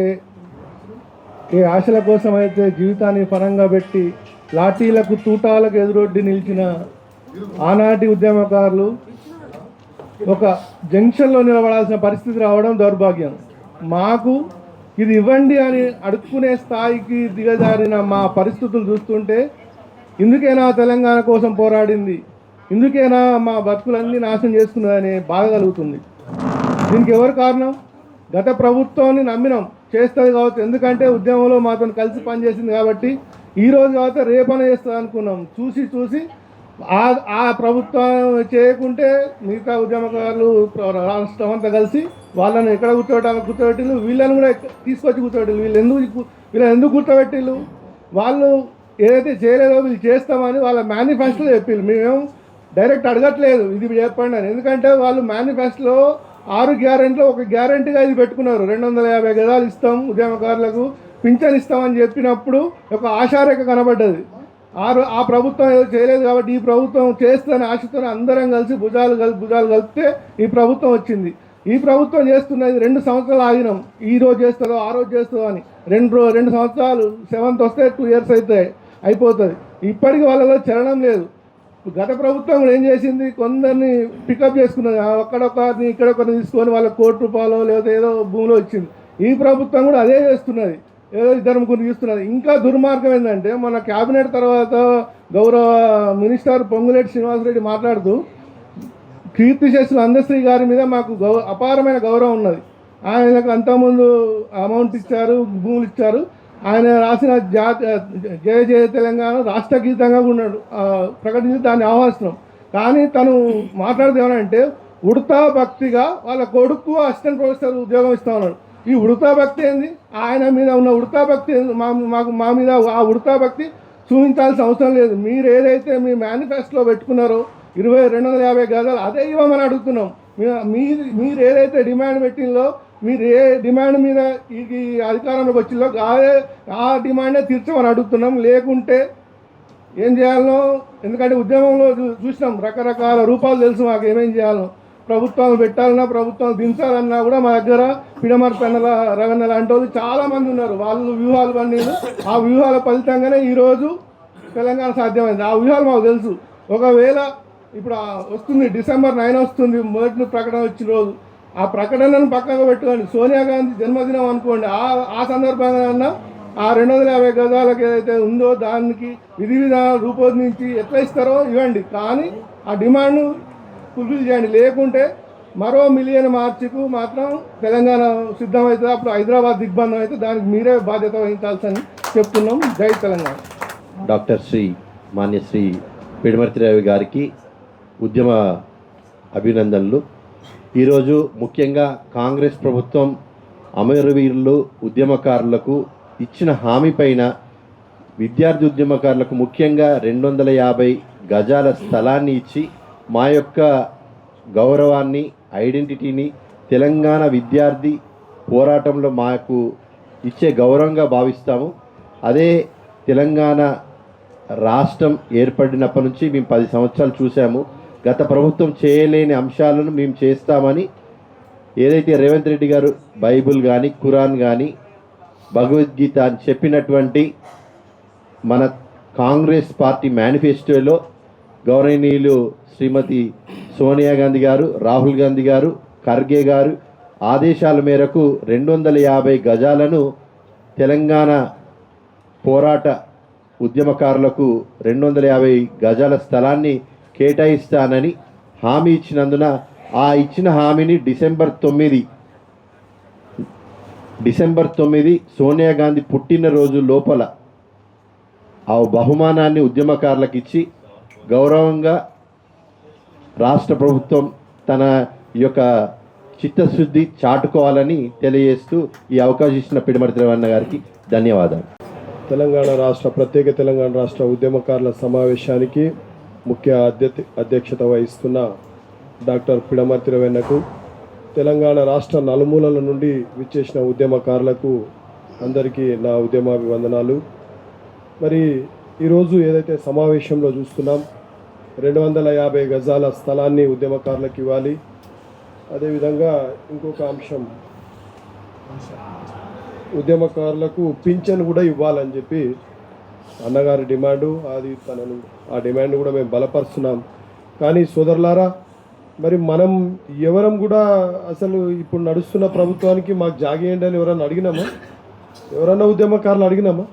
ఏ ఆశల కోసం అయితే జీవితాన్ని పరంగా పెట్టి లాఠీలకు తూటాలకు ఎదురొడ్డి నిలిచిన ఆనాటి ఉద్యమకారులు ఒక జంక్షన్లో నిలబడాల్సిన పరిస్థితి రావడం దౌర్భాగ్యం. మాకు ఇది ఇవ్వండి అని అడుక్కునే స్థాయికి దిగజారిన మా పరిస్థితులు చూస్తుంటే, ఇందుకేనా తెలంగాణ కోసం పోరాడింది, ఇందుకేనా మా బతుకులన్నీ నాశనం చేసుకున్నదని బాధ కలుగుతుంది. దీనికి ఎవరు కారణం? గత ప్రభుత్వాన్ని నమ్మినాం, చేస్తుంది కావచ్చు, ఎందుకంటే ఉద్యమంలో మాతో కలిసి పనిచేసింది కాబట్టి. ఈరోజు కావచ్చు రేపనే చేస్తుంది అనుకున్నాం. చూసి ఆ ప్రభుత్వం చేయకుంటే మిగతా ఉద్యమకారులు రాష్ట్రం అంతా కలిసి వాళ్ళని ఎక్కడ కూర్చోబెట్టిళ్ళు, వీళ్ళని కూడా తీసుకొచ్చి కూర్చోబెట్టిళ్ళు. వీళ్ళని ఎందుకు కూర్చోబెట్టిళ్ళు? వాళ్ళు ఏదైతే చేయలేదో వీళ్ళు చేస్తామని వాళ్ళ మేనిఫెస్టోలో చెప్పిళ్ళు. మేమేం డైరెక్ట్ అడగట్లేదు ఇది చెప్పండి అని, ఎందుకంటే వాళ్ళు మేనిఫెస్టోలో 6 గ్యారెంటీలో ఒక గ్యారెంటీగా ఇది పెట్టుకున్నారు. 250 గజాలు ఇస్తాం ఉద్యమకారులకు, పింఛన్ ఇస్తామని చెప్పినప్పుడు ఒక ఆశారేఖ కనబడ్డది. ఆ ప్రభుత్వం ఏదో చేయలేదు కాబట్టి ఈ ప్రభుత్వం చేస్తుందని ఆశతో అందరం కలిసి భుజాలు కలిపితే ఈ ప్రభుత్వం వచ్చింది. ఈ ప్రభుత్వం చేస్తున్నది 2 సంవత్సరాలు ఆగినాం. ఈ రోజు చేస్తుందో ఆ రోజు చేస్తుందో అని 2 సంవత్సరాలు, 7th వస్తే 2 years అయితే అయిపోతుంది. ఇప్పటికీ వాళ్ళలో చలనం లేదు. గత ప్రభుత్వం కూడా ఏం చేసింది, కొందరిని పికప్ చేసుకున్నది, అక్కడొకరిని ఇక్కడొకరిని తీసుకొని వాళ్ళ ₹1 లేకపోతే ఏదో భూమిలో ఇచ్చింది. ఈ ప్రభుత్వం కూడా అదే చేస్తున్నది, ఏదో 2-3 తీసుకున్నది. ఇంకా దుర్మార్గం ఏంటంటే, మన క్యాబినెట్ తర్వాత గౌరవ మినిస్టర్ పొంగులేటి శ్రీనివాసరెడ్డి మాట్లాడుతూ కీర్తిశేషులు అందశ్రీ గారి మీద మాకు అపారమైన గౌరవం ఉన్నది. ఆయనకు అంతకుముందు అమౌంట్ ఇచ్చారు, భూములు ఇచ్చారు. ఆయన రాసిన జయ జయ తెలంగాణ రాష్ట్ర గీతంగా ఉన్నాడు ప్రకటించి దాన్ని ఆహ్వానిస్తున్నాం. కానీ తను మాట్లాడితే ఏమనంటే ఉడతా భక్తిగా వాళ్ళ కొడుకు అసిస్టెంట్ ప్రొఫెసర్ ఉద్యోగం ఇస్తా ఉన్నాడు. ఈ ఉడతా భక్తి ఏంది? ఆయన మీద ఉన్న ఉడతా భక్తి మా మీద ఆ ఉడతా భక్తి చూపించాల్సిన అవసరం లేదు. మీరు ఏదైతే మీ మేనిఫెస్టోలో పెట్టుకున్నారో 250 గజాలు అదే ఇవ్వమని అడుగుతున్నాం. మీరు ఏదైతే డిమాండ్ పెట్టిందో, మీరు ఏ డిమాండ్ మీద ఈ అధికారంలోకి వచ్చిందో ఆ డిమాండే తీర్చమని అడుగుతున్నాం. లేకుంటే ఏం చేయాలనో, ఎందుకంటే ఉద్యమంలో చూసినాం రకరకాల రూపాలు తెలుసు మాకు ఏమేం చేయాలనో. ప్రభుత్వాలు పెట్టాలన్నా, ప్రభుత్వాలు దించాలన్నా కూడా మా దగ్గర పిడమర్ పెన్నల రవణ లాంటి వాళ్ళు చాలామంది ఉన్నారు. వాళ్ళు వ్యూహాలు పండిలు, ఆ వ్యూహాల ఫలితంగానే ఈరోజు తెలంగాణ సాధ్యమైంది. ఆ వ్యూహాలు మాకు తెలుసు. ఒకవేళ ఇప్పుడు వస్తుంది December 9 వస్తుంది, మొదటి ప్రకటన వచ్చిన రోజు. ఆ ప్రకటనను పక్కగా పెట్టుకోండి. సోనియా గాంధీ జన్మదినం అనుకోండి, ఆ సందర్భంగా ఆ 250 గజాలకు ఏదైతే ఉందో దానికి విధి విధానాలు రూపొందించి ఎట్లా ఇస్తారో ఇవ్వండి. కానీ ఆ డిమాండ్ను ఫుల్ఫిల్ చేయండి. లేకుంటే మరో మిలియన్ మార్చికు మాత్రం తెలంగాణ సిద్ధమవుతుంది. అప్పుడు హైదరాబాద్ దిగ్బంధం అయితే దానికి మీరే బాధ్యత వహించాల్సని చెప్తున్నాం. జై తెలంగాణ. డాక్టర్ మాన్యశ్రీ పిడమర్తి రవి గారికి ఉద్యమ అభినందనలు. ఈరోజు ముఖ్యంగా కాంగ్రెస్ ప్రభుత్వం అమరవీరులు ఉద్యమకారులకు ఇచ్చిన హామీ పైన విద్యార్థి ఉద్యమకారులకు ముఖ్యంగా 250 గజాల స్థలాన్ని ఇచ్చి మా యొక్క గౌరవాన్ని, ఐడెంటిటీని తెలంగాణ విద్యార్థి పోరాటంలో మాకు ఇచ్చే గౌరవంగా భావిస్తాము. అదే తెలంగాణ రాష్ట్రం ఏర్పడినప్పటి నుంచి మేము 10 సంవత్సరాలు చూసాము. గత ప్రభుత్వం చేయలేని అంశాలను మేము చేస్తామని ఏదైతే రేవంత్ రెడ్డి గారు బైబుల్ కానీ, ఖురాన్ కానీ, భగవద్గీత అని చెప్పినటువంటి మన కాంగ్రెస్ పార్టీ మేనిఫెస్టోలో గౌరవనీయులు శ్రీమతి సోనియా గాంధీ గారు, రాహుల్ గాంధీ గారు, ఖర్గే గారు ఆదేశాల మేరకు 250 గజాలను తెలంగాణ పోరాట ఉద్యమకారులకు 250 గజాల స్థలాన్ని కేటాయిస్తానని హామీ ఇచ్చినందున ఆ ఇచ్చిన హామీని డిసెంబర్ 9 సోనియా గాంధీ పుట్టినరోజు లోపల ఆ బహుమానాన్ని ఉద్యమకారులకు ఇచ్చి గౌరవంగా రాష్ట్ర ప్రభుత్వం తన యొక్క చిత్తశుద్ధి చాటుకోవాలని తెలియజేస్తూ ఈ అవకాశం ఇచ్చిన పిడమర్తి రేవన్న గారికి ధన్యవాదాలు. ప్రత్యేక తెలంగాణ రాష్ట్ర ఉద్యమకారుల సమావేశానికి ముఖ్య అధ్యక్షత వహిస్తున్న డాక్టర్ పిడమర్తి రేవన్నకు, తెలంగాణ రాష్ట్ర నలుమూలల నుండి విచ్చేసిన ఉద్యమకారులకు అందరికీ నా ఉద్యమాభివందనాలు. మరి ఈరోజు ఏదైతే సమావేశంలో చూస్తున్నాం, 250 గజాల స్థలాన్ని ఉద్యమకారులకు ఇవ్వాలి. అదేవిధంగా ఇంకొక అంశం, ఉద్యమకారులకు పింఛన్ కూడా ఇవ్వాలని చెప్పి అన్నగారి డిమాండు. ఆ డిమాండ్ కూడా మేము బలపరుస్తున్నాం. కానీ సోదరులారా, మరి మనం ఎవరం కూడా అసలు ఇప్పుడు నడుస్తున్న ప్రభుత్వానికి మాకు జాగేయండి అని ఎవరన్నా అడిగినామా? ఎవరన్నా ఉద్యమకారులు అడిగినామా?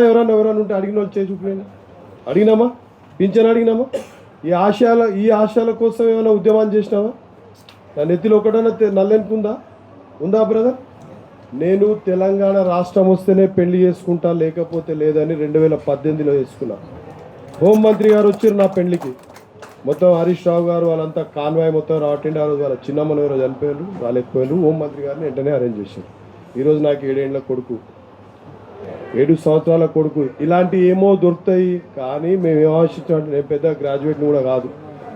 ఎవరన్నా ఉంటే అడిగిన వాళ్ళు చేసి చూపించండి. అడిగినామా? పింఛన్ అడిగినామా? ఈ ఆశయాల కోసం ఏమైనా ఉద్యమాలు చేసినావా? నా నెత్తిలో ఒకటైనా నల్లెనుకుందా? ఉందా బ్రదర్? నేను తెలంగాణ రాష్ట్రం వస్తేనే పెళ్లి చేసుకుంటా, లేకపోతే లేదని 2018లో చేసుకున్నా. హోంమంత్రి గారు వచ్చారు నా పెళ్లికి. మొత్తం హరీష్ రావు గారు వాళ్ళంతా కాన్వాయ్ మొత్తం రావటండి. ఆ రోజు వాళ్ళ చిన్నమ్మను ఎవరో చనిపోయారు, రాలేకపోయారు. హోంమంత్రి గారిని వెంటనే అరేంజ్ చేశారు. ఈరోజు నాకు 7 ఏళ్ల కొడుకు, 7 సంవత్సరాల కొడుకు. ఇలాంటి ఏమో దొరుకుతాయి. కానీ మేము ఏం ఆశించామంటే, నేను పెద్ద గ్రాడ్యుయేట్ని కూడా కాదు,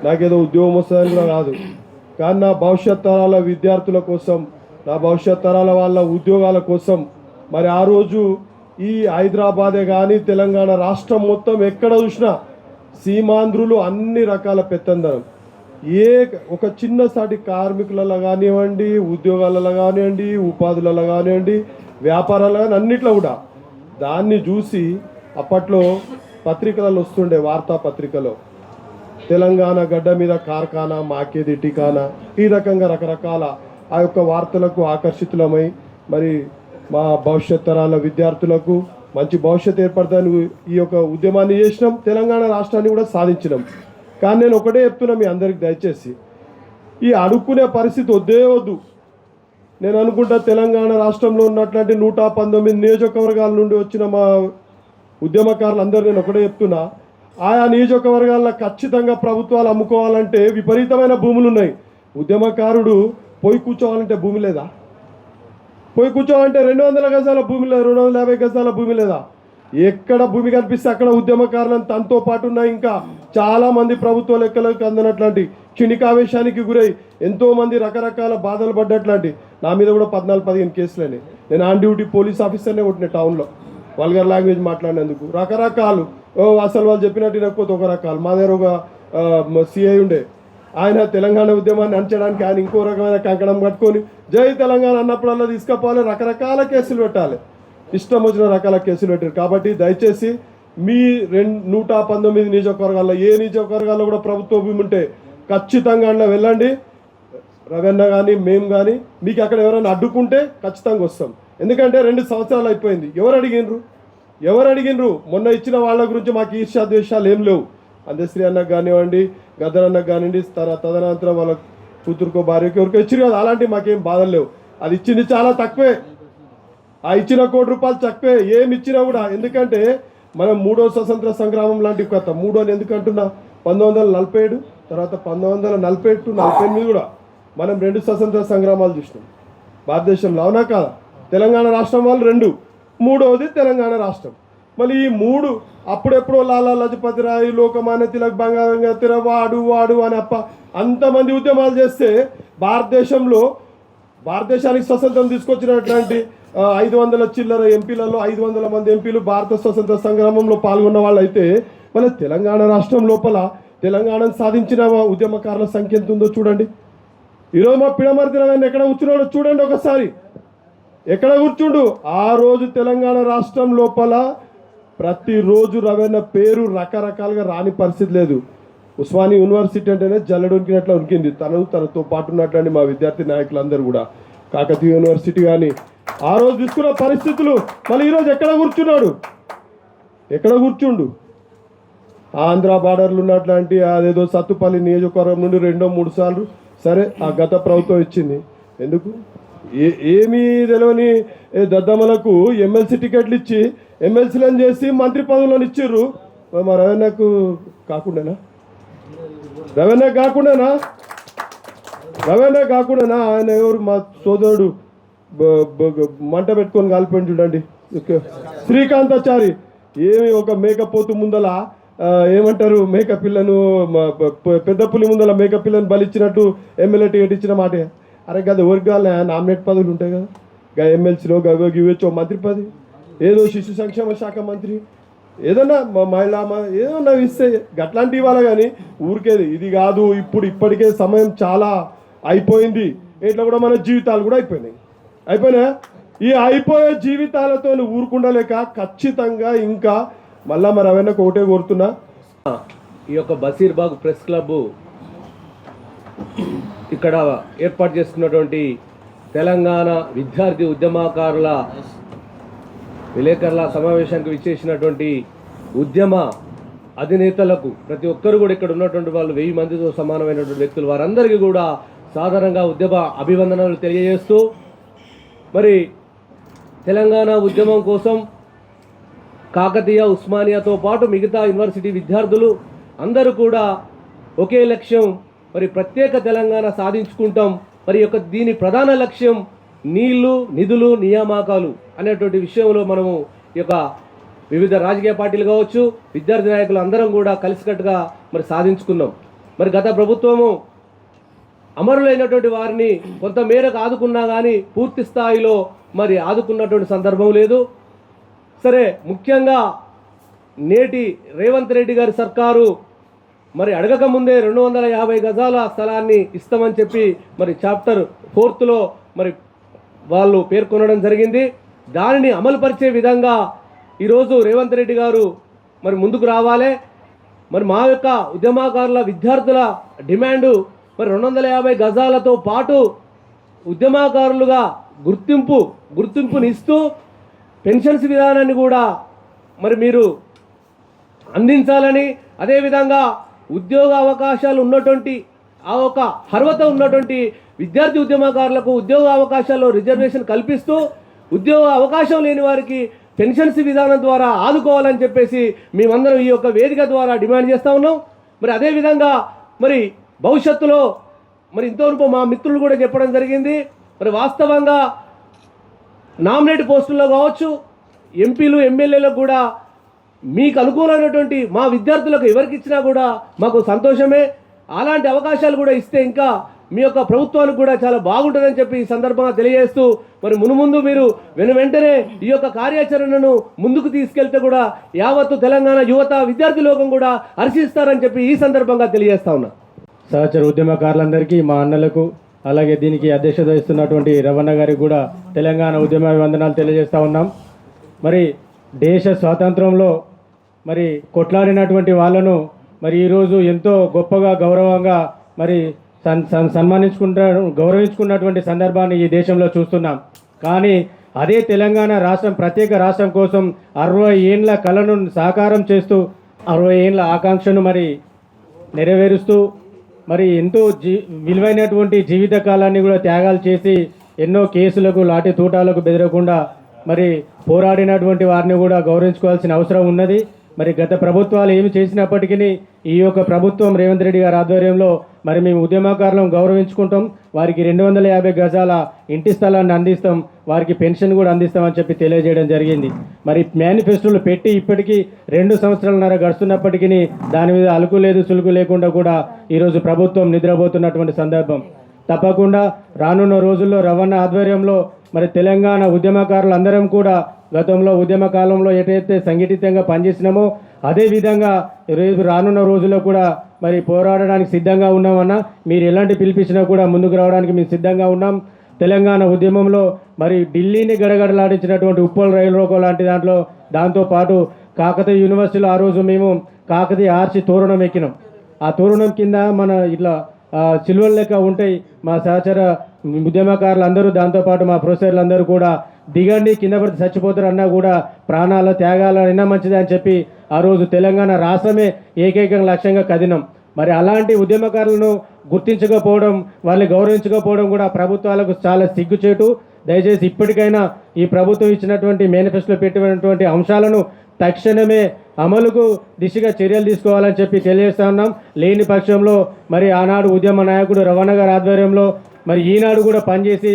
నాకేదో ఉద్యోగం వస్తుందని కూడా కాదు. కానీ నా భవిష్యత్ తరాల విద్యార్థుల కోసం, నా భవిష్యత్ తరాల వాళ్ళ ఉద్యోగాల కోసం, మరి ఆ రోజు ఈ హైదరాబాదే కానీ తెలంగాణ రాష్ట్రం మొత్తం ఎక్కడ చూసినా సీమాంధ్రులు అన్ని రకాల పెత్తందరం, ఒక చిన్నసాటి కార్మికులలో కానివ్వండి, ఉద్యోగాలలో కానివ్వండి, ఉపాధులలో కానివ్వండి, వ్యాపారాలు కానీ అన్నిట్లో కూడా దాన్ని చూసి అప్పట్లో పత్రికలలో వస్తుండే, వార్తాపత్రికలో తెలంగాణ గడ్డ మీద కార్ఖానా, మాకేది టికానా, ఈ రకంగా రకరకాల ఆ యొక్క వార్తలకు ఆకర్షితులమై మరి మా భవిష్యత్ తరాల విద్యార్థులకు మంచి భవిష్యత్తు ఏర్పడతాను ఈ యొక్క ఉద్యమాన్ని చేసినాం. తెలంగాణ రాష్ట్రాన్ని కూడా సాధించినాం. కానీ నేను ఒకటే చెప్తున్నా మీ అందరికి, దయచేసి ఈ అడుక్కునే పరిస్థితి వద్దు. నేను అనుకుంటా తెలంగాణ రాష్ట్రంలో ఉన్నటువంటి 119 నియోజకవర్గాల నుండి వచ్చిన మా ఉద్యమకారులందరూ నేను ఒకటే చెప్తున్నా, ఆయా నియోజకవర్గాల్లో ఖచ్చితంగా ప్రభుత్వాలు అమ్ముకోవాలంటే విపరీతమైన భూములు ఉన్నాయి. ఉద్యమకారుడు పోయి కూర్చోవాలంటే భూమి లేదా? పోయి కూర్చోవాలంటే 200 గజాల భూమి లేదా? 250 గజాల భూమి లేదా? ఎక్కడ భూమి కనిపిస్తే అక్కడ ఉద్యమకారులను తనతో పాటు ఉన్న ఇంకా చాలామంది ప్రభుత్వ లెక్కలకు అందనట్లాంటి క్షణికావేశానికి గురై ఎంతోమంది రకరకాల బాధలు పడ్డట్లాంటి, నా మీద కూడా 14-15 కేసులని. నేను ఆన్ డ్యూటీ పోలీస్ ఆఫీసర్నే కొట్టిన టౌన్లో వల్గర్ లాంగ్వేజ్ మాట్లాడినందుకు. రకరకాలు, అసలు వాళ్ళు చెప్పినట్టు వినకపోతే ఒక రకాలు. మా దగ్గర ఒక సిఐ ఉండే, ఆయన తెలంగాణ ఉద్యమాన్ని అంచడానికి ఆయన ఇంకో రకమైన కంకణం కట్టుకొని జై తెలంగాణ అన్నప్పుడల్లా తీసుకుపోవాలి, రకరకాల కేసులు పెట్టాలి. ఇష్టం వచ్చిన రకాల కేసులు పెట్టారు. కాబట్టి దయచేసి మీ 119 నియోజకవర్గాల్లో ఏ నియోజకవర్గాల్లో కూడా ప్రభుత్వ భూమి ఉంటే ఖచ్చితంగా అందులో వెళ్ళండి. రవణ కానీ మేము కానీ మీకు అక్కడ ఎవరైనా అడ్డుకుంటే ఖచ్చితంగా వస్తాం. ఎందుకంటే 2 సంవత్సరాలు అయిపోయింది. ఎవరు అడిగినరు? మొన్న ఇచ్చిన వాళ్ళ గురించి మాకు ఈర్ష్యా ద్వేషాలు ఏం లేవు. అందశ్రీ అన్నకు కానివ్వండి, గద్దర్ అన్నకు కానివ్వండి, తదనంతరం వాళ్ళ కూతురుకో భార్యకి ఎవరికో ఇచ్చారు కదా, అలాంటివి మాకేం బాధలు లేవు. అది ఇచ్చింది చాలా తక్కువే. ఆ ఇచ్చిన ₹1 కోటి తక్కువే ఏమి ఇచ్చినా కూడా. ఎందుకంటే మనం 3వ స్వతంత్ర సంగ్రామం లాంటి కథ, 3 అని ఎందుకంటున్నా, 1947 తర్వాత 1947-48 కూడా మనం 2 స్వతంత్ర సంగ్రామాలు చూసినాం భారతదేశంలో, అవునా కాదా? తెలంగాణ రాష్ట్రం వాళ్ళు 2, 3వది తెలంగాణ రాష్ట్రం. మళ్ళీ ఈ 3 అప్పుడెప్పుడో లాలా లజపతి రాయ్, లోకమాన్య తిలక్, బంగారంగా వాడు అని అంతమంది ఉద్యమాలు చేస్తే భారతదేశానికి స్వతంత్రం తీసుకొచ్చినటువంటి 500 చిల్లర ఎంపీలలో 500 మంది ఎంపీలు భారత స్వతంత్ర సంగ్రామంలో పాల్గొన్న వాళ్ళు అయితే, మళ్ళీ తెలంగాణ రాష్ట్రం లోపల తెలంగాణను సాధించిన ఉద్యమకారుల సంఖ్య ఎంత ఉందో చూడండి. ఈరోజు మా పిడమర్తి రేవన్న ఎక్కడ కూర్చున్నాడో చూడండి ఒకసారి. ఎక్కడ కూర్చుండు? ఆ రోజు తెలంగాణ రాష్ట్రం లోపల ప్రతిరోజు రవణ పేరు రకరకాలుగా రాని పరిస్థితి లేదు. ఉస్మానియా యూనివర్సిటీ అంటేనే జల్లెడు ఉనికినట్లు ఉనికింది. తనతో పాటు ఉన్నటువంటి మా విద్యార్థి నాయకులందరూ కూడా. కాకతీయ యూనివర్సిటీ కానీ ఆ రోజు తీసుకున్న పరిస్థితులు మళ్ళీ ఈరోజు ఎక్కడ కూర్చుండు ఆంధ్ర బార్డర్లు ఉన్నట్లాంటి అదేదో సత్తుపల్లి నియోజకవర్గం నుండి 2-3 సార్లు సరే ఆ గత ప్రభుత్వం ఇచ్చింది. ఎందుకు ఏమీ తెలియని దద్దమ్మలకు ఎమ్మెల్సీ టికెట్లు ఇచ్చి ఎమ్మెల్సీలను చేసి మంత్రి పదవులను ఇచ్చిర్రు. మా రవణకు కాకుండానా ఆయన ఎవరు మా సోదరుడు మంట పెట్టుకొని కాలిపోయి చూడండి శ్రీకాంతాచారి. ఏమి ఒక మేకపోతు ముందల ఏమంటారు మేక పిల్లను పెద్ద పులి ముందల మేక పిల్లను బలిచ్చినట్టు ఎమ్మెల్యే టికెట్ ఇచ్చిన మాటే. అరే కదా ఎవరికి కావాలి నామినేట్ పదవులు ఉంటాయి కదా, గా ఎమ్మెల్సీలో ఇవ్వచ్చు మంత్రి పదవి, ఏదో శిశు సంక్షేమ శాఖ మంత్రి, ఏదన్నా మహిళా ఏదన్నా ఇస్తే గట్లాంటి ఇవ్వాలి. కానీ ఊరికేది ఇది కాదు. ఇప్పటికే సమయం చాలా అయిపోయింది. ఇట్లా కూడా మన జీవితాలు కూడా అయిపోయినాయి. ఈ అయిపోయే జీవితాలతో ఊరుకుండలేక ఖచ్చితంగా ఇంకా మళ్ళా మరి అవన్నీ ఒకటే కోరుతున్నా. ఈ యొక్క బషీర్బాగ్ ప్రెస్ క్లబ్ ఇక్కడ ఏర్పాటు చేసుకున్నటువంటి తెలంగాణ విద్యార్థి ఉద్యమకారుల విలేకరుల సమావేశానికి విచ్చేసినటువంటి ఉద్యమ అధినేతలకు ప్రతి ఒక్కరు కూడా ఇక్కడ ఉన్నటువంటి వాళ్ళు 1000 మందితో సమానమైనటువంటి వ్యక్తులు, వారందరికీ కూడా సాధారణంగా ఉద్యమ అభివందనలు తెలియజేస్తూ మరి తెలంగాణ ఉద్యమం కోసం కాకతీయ ఉస్మానియాతో పాటు మిగతా యూనివర్సిటీ విద్యార్థులు అందరూ కూడా ఒకే లక్ష్యం, మరి ప్రత్యేక తెలంగాణ సాధించుకుంటాం. మరి దీని ప్రధాన లక్ష్యం నీళ్లు, నిధులు, నియామకాలు అనేటువంటి విషయంలో మనము ఈ యొక్క వివిధ రాజకీయ పార్టీలు కావచ్చు, విద్యార్థి నాయకులు అందరం కూడా కలిసికట్టుగా మరి సాధించుకున్నాం. మరి గత ప్రభుత్వము అమరులైనటువంటి వారిని కొంత మేరకు ఆదుకున్నా కానీ పూర్తి స్థాయిలో మరి ఆదుకున్నటువంటి సందర్భం లేదు. సరే, ముఖ్యంగా నేటి రేవంత్ రెడ్డి గారి సర్కారు మరి అడగక ముందే 250 గజాల స్థలాన్ని ఇస్తామని చెప్పి మరి చాప్టర్ 4లో మరి వాళ్ళు పేర్కొనడం జరిగింది. దానిని అమలుపరిచే విధంగా ఈరోజు రేవంత్ రెడ్డి గారు మరి ముందుకు రావాలి. మరి మా యొక్క ఉద్యమకారుల విద్యార్థుల డిమాండు మరి 250 గజాలతో పాటు ఉద్యమకారులుగా గుర్తింపునిస్తూ పెన్షన్స్ విధానాన్ని కూడా మరి మీరు అందించాలని, అదేవిధంగా ఉద్యోగ అవకాశాలు ఉన్నటువంటి ఆ ఒక అర్హత ఉన్నటువంటి విద్యార్థి ఉద్యమకారులకు ఉద్యోగ అవకాశాల్లో రిజర్వేషన్ కల్పిస్తూ ఉద్యోగ అవకాశం లేని వారికి పెన్షన్స్ విధానం ద్వారా ఆదుకోవాలని చెప్పేసి మేమందరం ఈ యొక్క వేదిక ద్వారా డిమాండ్ చేస్తూ ఉన్నాం. మరి అదేవిధంగా మరి భవిష్యత్తులో మరి ఇంతవరకు మా మిత్రులు కూడా చెప్పడం జరిగింది, మరి వాస్తవంగా నామినేట్ పోస్టుల్లో కావచ్చు, ఎంపీలు ఎమ్మెల్యేలకు కూడా మీకు అనుకూలమైనటువంటి మా విద్యార్థులకు ఎవరికి ఇచ్చినా కూడా మాకు సంతోషమే. అలాంటి అవకాశాలు కూడా ఇస్తే ఇంకా మీ యొక్క ప్రభుత్వానికి కూడా చాలా బాగుంటుందని చెప్పి ఈ సందర్భంగా తెలియజేస్తూ మరి మునుముందు మీరు వెంటనే ఈ యొక్క కార్యాచరణను ముందుకు తీసుకెళ్తే కూడా యావత్తు తెలంగాణ యువత విద్యార్థి లోకం కూడా హర్షిస్తారని చెప్పి ఈ సందర్భంగా తెలియజేస్తా ఉన్నా. సహచర ఉద్యమకారులందరికీ, మా అన్నలకు, అలాగే దీనికి అధ్యక్షత వహిస్తున్నటువంటి రవణ గారికి కూడా తెలంగాణ ఉద్యమ వందనాలు తెలియజేస్తూ ఉన్నాం. మరి దేశ స్వాతంత్రంలో మరి కొట్లాడినటువంటి వాళ్ళను మరి ఈరోజు ఎంతో గొప్పగా గౌరవంగా మరి గౌరవించుకున్నటువంటి సందర్భాన్ని ఈ దేశంలో చూస్తున్నాం. కానీ అదే తెలంగాణ రాష్ట్రం ప్రత్యేక రాష్ట్రం కోసం 60 ఏళ్ళ కళను సాకారం చేస్తూ 60 ఏళ్ళ ఆకాంక్షను మరి నెరవేరుస్తూ మరి ఎంతో విలువైనటువంటి జీవిత కాలాన్ని కూడా త్యాగాలు చేసి ఎన్నో కేసులకు లాఠీ తూటాలకు బెదరకుండా మరి పోరాడినటువంటి వారిని కూడా గౌరవించుకోవాల్సిన అవసరం ఉన్నది. మరి గత ప్రభుత్వాలు ఏమి చేసినప్పటికీ ఈ యొక్క ప్రభుత్వం రేవంత్ రెడ్డి గారి ఆధ్వర్యంలో మరి మేము ఉద్యమకారులను గౌరవించుకుంటాం. వారికి 250 గజాల ఇంటి స్థలాన్ని అందిస్తాం, వారికి పెన్షన్ కూడా అందిస్తామని చెప్పి తెలియజేయడం జరిగింది. మరి మేనిఫెస్టోలు పెట్టి ఇప్పటికీ 2 సంవత్సరాలన్నర గడుస్తున్నప్పటికీ దాని మీద అలుకు లేదు సులుకు లేకుండా కూడా ఈరోజు ప్రభుత్వం నిద్రపోతున్నటువంటి సందర్భం. తప్పకుండా రానున్న రోజుల్లో రవాణా ఆధ్వర్యంలో మరి తెలంగాణ ఉద్యమకారులు అందరం కూడా గతంలో ఉద్యమ కాలంలో ఎటైతే సంఘటితంగా పనిచేసినామో అదేవిధంగా రేపు రానున్న రోజుల్లో కూడా మరి పోరాడడానికి సిద్ధంగా ఉన్నామన్నా. మీరు ఎలాంటి పిలిపించినా కూడా ముందుకు రావడానికి మేము సిద్ధంగా ఉన్నాం. తెలంగాణ ఉద్యమంలో మరి ఢిల్లీని గడగడలాడించినటువంటి ఉప్పల్ రైలు రోకో లాంటి దాంతోపాటు కాకతీయ యూనివర్సిటీలో ఆ రోజు మేము కాకతీయ ఆర్చి తోరణం ఎక్కినాం. ఆ తోరణం కింద మన ఇట్లా సిల్వర్ లెక్క ఉంటాయి. మా సహచర ఉద్యమకారులు అందరూ, దాంతోపాటు మా ప్రొఫెసర్లు అందరూ కూడా దిగండి, కింద పడితే చచ్చిపోతారు అన్నా కూడా ప్రాణాల త్యాగాలైనా మంచిది అని చెప్పి ఆ రోజు తెలంగాణ రాష్ట్రమే ఏకైక లక్ష్యంగా కదినాం. మరి అలాంటి ఉద్యమకారులను గుర్తించకపోవడం, వాళ్ళని గౌరవించకపోవడం కూడా ప్రభుత్వాలకు చాలా సిగ్గుచేటు. దయచేసి ఇప్పటికైనా ఈ ప్రభుత్వం ఇచ్చినటువంటి మేనిఫెస్టోలో పెట్టినటువంటి అంశాలను తక్షణమే అమలుకు దిశగా చర్యలు తీసుకోవాలని చెప్పి తెలియజేస్తా ఉన్నాం. లేని పక్షంలో మరి ఆనాడు ఉద్యమ నాయకుడు రమణ గారి ఆధ్వర్యంలో మరి ఈనాడు కూడా పనిచేసి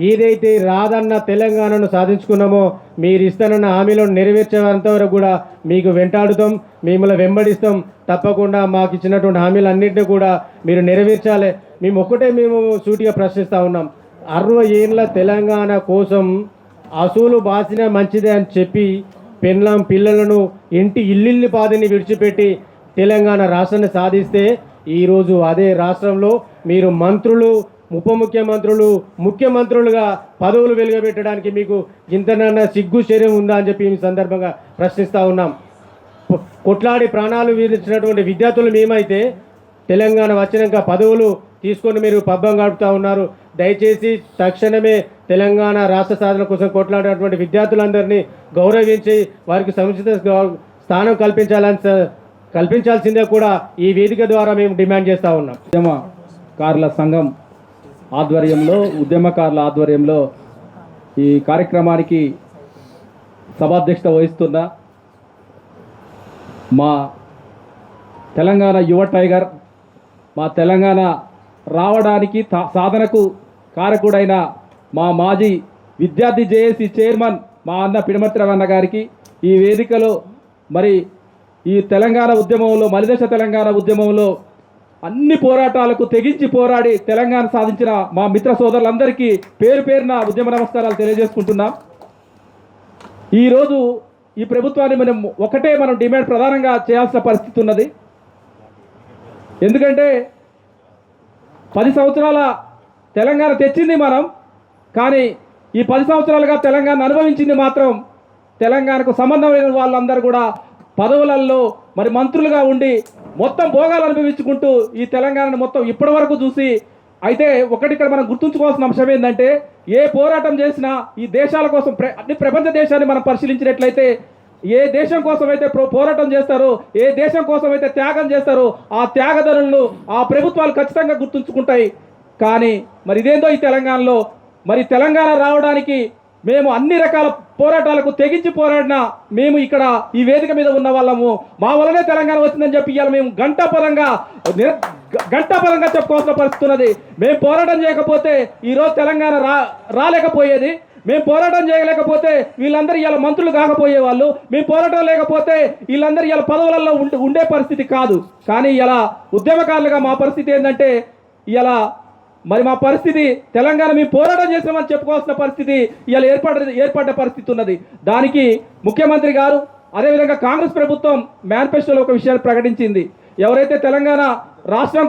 ఏదైతే రాదన్న తెలంగాణను సాధించుకున్నామో మీరు ఇస్తానన్న హామీలను నెరవేర్చేంత వరకు కూడా మీకు వెంటాడుతాం, మిమ్మల్ని వెంబడిస్తాం. తప్పకుండా మాకు ఇచ్చినటువంటి హామీలన్నింటినీ కూడా మీరు నెరవేర్చాలి. మేము సూటిగా ప్రశ్నిస్తూ ఉన్నాం. 60 ఏళ్ళ తెలంగాణ కోసం అసూలు బాసిన మంచిదే అని చెప్పి పెళ్ళం పిల్లలను ఇల్లు పాదిని విడిచిపెట్టి తెలంగాణ రాష్ట్రాన్ని సాధిస్తే ఈరోజు అదే రాష్ట్రంలో మీరు మంత్రులు, ఉప ముఖ్యమంత్రులు, ముఖ్యమంత్రులుగా పదవులు వెలుగబెట్టడానికి మీకు ఇంతనన్నా సిగ్గు శర్యం ఉందా అని చెప్పి ఈ సందర్భంగా ప్రశ్నిస్తూ ఉన్నాం. కొట్లాడి ప్రాణాలు వీధించినటువంటి విద్యార్థులు మేమైతే తెలంగాణ వచ్చినాక పదవులు తీసుకొని మీరు పబ్బం గడుపుతూ ఉన్నారు. దయచేసి తక్షణమే తెలంగాణ రాష్ట్ర సాధన కోసం కొట్లాడినటువంటి విద్యార్థులందరినీ గౌరవించి వారికి సముచిత స్థానం కల్పించాల్సిందే కూడా ఈ వేదిక ద్వారా మేము డిమాండ్ చేస్తూ ఉన్నాం. ఉద్యమకారుల సంఘం ఆధ్వర్యంలో, ఉద్యమకారుల ఆధ్వర్యంలో ఈ కార్యక్రమానికి సభాధ్యక్షత వహిస్తున్న మా తెలంగాణ యువ టైగర్, మా తెలంగాణ రావడానికి సాధనకు కారకుడైన మా మాజీ విద్యార్థి జేఏసీ చైర్మన్ మా అన్న పిడమర్తి రవణ గారికి ఈ వేదికలో మరి ఈ తెలంగాణ ఉద్యమంలో, మలిదశ తెలంగాణ ఉద్యమంలో అన్ని పోరాటాలకు తెగించి పోరాడి తెలంగాణ సాధించిన మా మిత్ర సోదరులందరికీ పేరు పేరున ఉద్యమ నమస్కారాలు తెలియజేసుకుంటున్నాం. ఈరోజు ఈ ప్రభుత్వాన్ని మనం డిమాండ్ ప్రధానంగా చేయాల్సిన పరిస్థితి ఉన్నది. ఎందుకంటే 10 సంవత్సరాల తెలంగాణ తెచ్చింది మనం, కానీ ఈ 10 సంవత్సరాలుగా తెలంగాణ అనుభవించింది మాత్రం తెలంగాణకు సంబంధమైన వాళ్ళందరూ కూడా పదవులలో మరి మంత్రులుగా ఉండి మొత్తం భోగాలు అనుభవించుకుంటూ ఈ తెలంగాణను మొత్తం ఇప్పటి వరకు చూసి, అయితే ఒకటి ఇక్కడ మనం గుర్తుంచుకోవాల్సిన అంశం ఏంటంటే, ఏ పోరాటం చేసినా ఈ దేశాల కోసం అన్ని ప్రపంచ దేశాన్ని మనం పరిశీలించినట్లయితే ఏ దేశం కోసం అయితే పోరాటం చేస్తారో, ఏ దేశం కోసం అయితే త్యాగం చేస్తారో ఆ త్యాగదనులను ఆ ప్రభుత్వాలు ఖచ్చితంగా గుర్తుంచుకుంటాయి. కానీ మరి ఇదేందో ఈ తెలంగాణలో మరి తెలంగాణ రావడానికి మేము అన్ని రకాల పోరాటాలకు తెగించి పోరాడినా మేము ఇక్కడ ఈ వేదిక మీద ఉన్న వాళ్ళము మా వల్లనే తెలంగాణ వచ్చిందని చెప్పి ఇవాళ మేము గంటాపరంగా చెప్పుకోవాల్సిన పరిస్థితి ఉన్నది. మేము పోరాటం చేయకపోతే ఈరోజు తెలంగాణ రాలేకపోయేది. మేము పోరాటం చేయలేకపోతే వీళ్ళందరూ ఇలా మంత్రులు కాకపోయేవాళ్ళు. మేము పోరాటం లేకపోతే వీళ్ళందరూ ఇలా పదవులలో ఉండే పరిస్థితి కాదు. కానీ ఇలా ఉద్యమకారులుగా మా పరిస్థితి ఏంటంటే, ఇలా మరి మా పరిస్థితి తెలంగాణ మేము పోరాటం చేసామని చెప్పుకోవాల్సిన పరిస్థితి ఇలా ఏర్పడ్డ పరిస్థితి ఉన్నది. దానికి ముఖ్యమంత్రి గారు, అదేవిధంగా కాంగ్రెస్ ప్రభుత్వం మేనిఫెస్టోలో ఒక విషయాన్ని ప్రకటించింది. ఎవరైతే తెలంగాణ రాష్ట్రం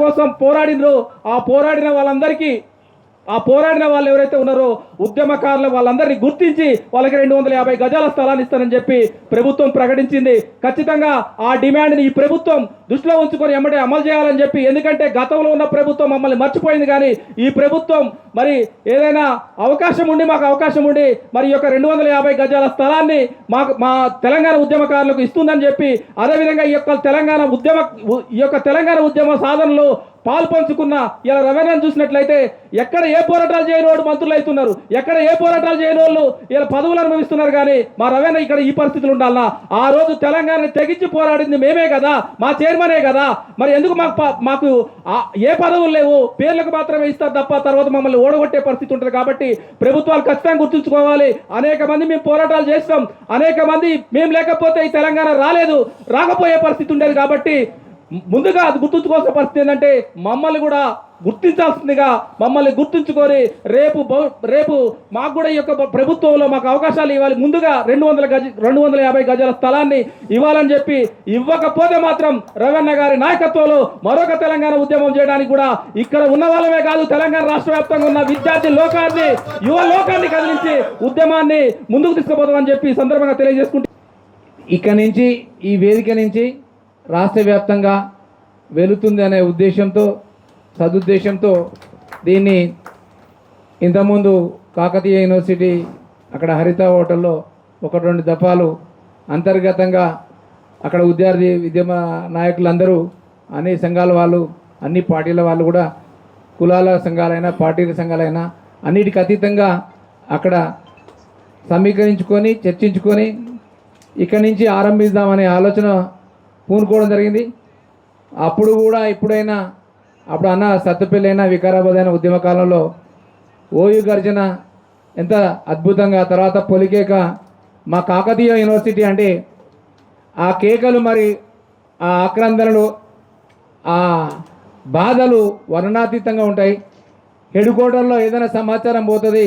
కోసం పోరాడినరో ఆ పోరాడిన వాళ్ళు ఎవరైతే ఉన్నారో ఉద్యమకారులు వాళ్ళందరినీ గుర్తించి వాళ్ళకి 250 గజాల స్థలాన్ని ఇస్తానని చెప్పి ప్రభుత్వం ప్రకటించింది. ఖచ్చితంగా ఆ డిమాండ్ని ఈ ప్రభుత్వం దృష్టిలో ఉంచుకొని ఎమ్మటే అమలు చేయాలని చెప్పి, ఎందుకంటే గతంలో ఉన్న ప్రభుత్వం మమ్మల్ని మర్చిపోయింది. కానీ ఈ ప్రభుత్వం మరి ఏదైనా మాకు అవకాశం ఉండి మరి ఈ యొక్క 250 గజాల స్థలాన్ని మా తెలంగాణ ఉద్యమకారులకు ఇస్తుందని చెప్పి, అదేవిధంగా ఈ యొక్క తెలంగాణ ఉద్యమ సాధనలో పాల్పంచుకున్న ఇలా రవీణను చూసినట్లయితే ఎక్కడ ఏ పోరాటాలు చేయని వాడు మంత్రులు అవుతున్నారు, ఎక్కడ ఏ పోరాటాలు చేయని వాళ్ళు ఇలా పదవులు అనుభవిస్తున్నారు. కానీ మా రవీణ ఇక్కడ ఈ పరిస్థితులు ఉండాలన్నా, ఆ రోజు తెలంగాణని తెగించి పోరాడింది మేమే కదా, మా చైర్మనే కదా. మరి ఎందుకు మాకు ఏ పదవులు లేవు, పేర్లకు మాత్రమే ఇస్తారు తప్ప తర్వాత మమ్మల్ని ఓడగొట్టే పరిస్థితి ఉంటుంది. కాబట్టి ప్రభుత్వాలు ఖచ్చితంగా గుర్తుంచుకోవాలి. అనేక మంది మేము పోరాటాలు చేస్తాం, అనేక మంది మేము లేకపోతే ఈ తెలంగాణ రాకపోయే పరిస్థితి ఉండేది. కాబట్టి ముందుగా అది గుర్తుంచుకోవాల్సిన పరిస్థితి ఏంటంటే మమ్మల్ని కూడా గుర్తించాల్సిందిగా, మమ్మల్ని గుర్తుంచుకొని రేపు మాకు కూడా ఈ యొక్క ప్రభుత్వంలో మాకు అవకాశాలు ఇవ్వాలి. ముందుగా 250 గజాల స్థలాన్ని ఇవ్వాలని చెప్పి, ఇవ్వకపోతే మాత్రం రవణ గారి నాయకత్వంలో మరొక తెలంగాణ ఉద్యమం చేయడానికి కూడా ఇక్కడ ఉన్న వాళ్ళమే కాదు, తెలంగాణ రాష్ట్ర వ్యాప్తంగా ఉన్న విద్యార్థి లోకాన్ని, యువ లోకాన్ని కదిలించి ఉద్యమాన్ని ముందుకు తీసుకుపోతామని చెప్పి ఈ సందర్భంగా తెలియజేసుకుంటూ, ఇక్కడి నుంచి ఈ వేదిక నుంచి రాష్ట్ర వ్యాప్తంగా వెళుతుంది అనే ఉద్దేశంతో, సదుద్దేశంతో దీన్ని ఇంతకుముందు కాకతీయ యూనివర్సిటీ అక్కడ హరిత హోటల్లో 1-2 దఫాలు అంతర్గతంగా అక్కడ విద్యార్థి ఉద్యమ నాయకులందరూ, అన్ని సంఘాల వాళ్ళు, అన్ని పార్టీల వాళ్ళు కూడా, కులాల సంఘాలైనా పార్టీల సంఘాలైనా అన్నిటికి అతీతంగా అక్కడ సమీకరించుకొని చర్చించుకొని ఇక్కడి నుంచి ఆరంభిద్దామనే ఆలోచన పూనుకోవడం జరిగింది. అప్పుడు కూడా ఇప్పుడైనా, అప్పుడు అన్న సత్తుపల్లి అయినా వికారాబాద్ అయినా ఉద్యమ కాలంలో ఓయు గర్జన ఎంత అద్భుతంగా, తర్వాత పొలికేక, మా కాకతీయ యూనివర్సిటీ అంటే ఆ కేకలు, మరి ఆ ఆక్రందనలు, ఆ బాధలు వర్ణనాతీతంగా ఉంటాయి. హెడ్ క్వార్టర్లో ఏదైనా సమాచారం పోతుంది,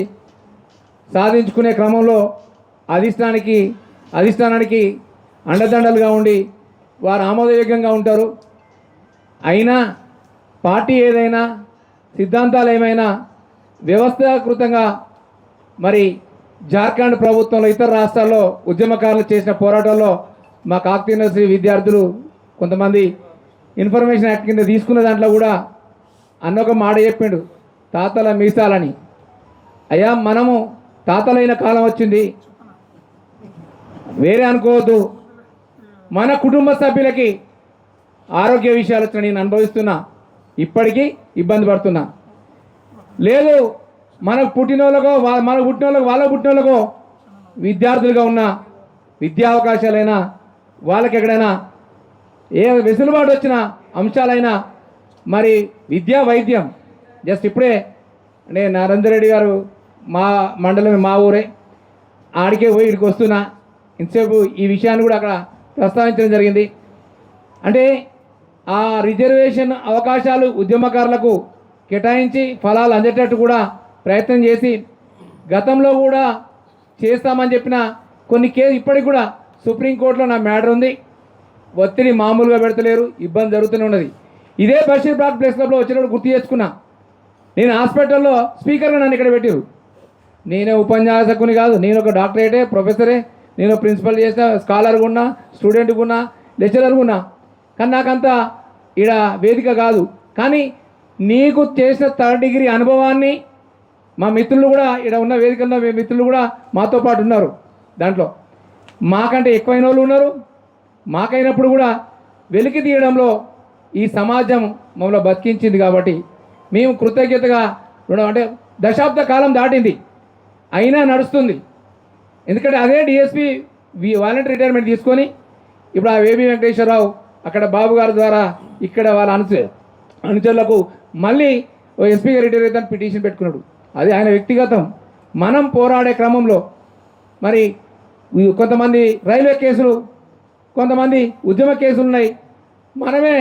సాధించుకునే క్రమంలో అధిష్టానానికి అండదండలుగా ఉండి వారు ఆమోదయోగ్యంగా ఉంటారు. అయినా పార్టీ ఏదైనా, సిద్ధాంతాలు ఏమైనా వ్యవస్థాకృతంగా మరి జార్ఖండ్ ప్రభుత్వంలో, ఇతర రాష్ట్రాల్లో ఉద్యమకారులు చేసిన పోరాటాల్లో మా కాకతీయ యూనివర్సిటీ విద్యార్థులు కొంతమంది ఇన్ఫర్మేషన్ యాక్ట్ కింద తీసుకున్న దాంట్లో కూడా అన్నొక మాట చెప్పిండు, తాతల మీసాలని. అయ్యా, మనము తాతలైన కాలం వచ్చింది, వేరే అనుకోవద్దు. మన కుటుంబ సభ్యులకి ఆరోగ్య విషయాలు వచ్చిన నేను అనుభవిస్తున్నా, ఇప్పటికీ ఇబ్బంది పడుతున్నా. లేదు, మనకు పుట్టినోళ్ళకో, మనకు పుట్టినోళ్ళకో, వాళ్ళకు పుట్టినోళ్ళకో విద్యార్థులుగా ఉన్న విద్యా అవకాశాలైనా, వాళ్ళకి ఎక్కడైనా ఏ వెసులుబాటు వచ్చిన అంశాలైనా, మరి విద్యా వైద్యం, జస్ట్ ఇప్పుడే నేను నరేందర్ రెడ్డి గారు మా మండలం, మా ఊరే, ఆడికే పోయి ఇక్కడికి వస్తున్నా. ఇంతసేపు ఈ విషయాన్ని కూడా అక్కడ ప్రస్తావించడం జరిగింది. అంటే ఆ రిజర్వేషన్ అవకాశాలు ఉద్యమకారులకు కేటాయించి ఫలాలు అందేటట్టు కూడా ప్రయత్నం చేసి, గతంలో కూడా చేస్తామని చెప్పిన కొన్ని ఇప్పటికి కూడా సుప్రీంకోర్టులో నా మ్యాటర్ ఉంది. ఒత్తిడి మామూలుగా పెడతలేరు, ఇబ్బంది జరుగుతూనే ఉన్నది. ఇదే బషీర్బాగ్ ప్రెస్ క్లబ్లో వచ్చినప్పుడు గుర్తు చేసుకున్నా. నేను హాస్పిటల్లో స్పీకర్గా నన్ను ఇక్కడ పెట్టారు. నేనే ఉపన్యాసకుని కాదు, నేను ఒక డాక్టరేటే, ప్రొఫెసరే, నేను ప్రిన్సిపల్ చేసిన, స్కాలర్గా ఉన్నా, స్టూడెంట్గా ఉన్నా, లెక్చరర్గా ఉన్నా. కానీ నాకంతా ఈడ వేదిక కాదు. కానీ నీకు చేసిన 3rd డిగ్రీ అనుభవాన్ని మా మిత్రులు కూడా, ఇక్కడ ఉన్న వేదికల్లో మీ మిత్రులు కూడా మాతో పాటు ఉన్నారు. దాంట్లో మాకంటే ఎక్కువైన వాళ్ళు ఉన్నారు. మాకైనప్పుడు కూడా వెలికి తీయడంలో ఈ సమాజం మమ్మల్ని బతికించింది కాబట్టి మేము కృతజ్ఞతగా అంటే దశాబ్ద కాలం దాటింది, అయినా నడుస్తుంది. ఎందుకంటే అదే డిఎస్పి వాలంటీర్ రిటైర్మెంట్ తీసుకొని ఇప్పుడు ఆ వేబీ వెంకటేశ్వరరావు అక్కడ బాబు గారి ద్వారా ఇక్కడ వాళ్ళ అనుచరులకు మళ్ళీ ఎస్పీగా రిటైర్ అవుతాను పిటిషన్ పెట్టుకున్నాడు. అది ఆయన వ్యక్తిగతం. మనం పోరాడే క్రమంలో మరి కొంతమంది రైల్వే కేసులు, కొంతమంది ఉద్యమ కేసులు ఉన్నాయి. మనమే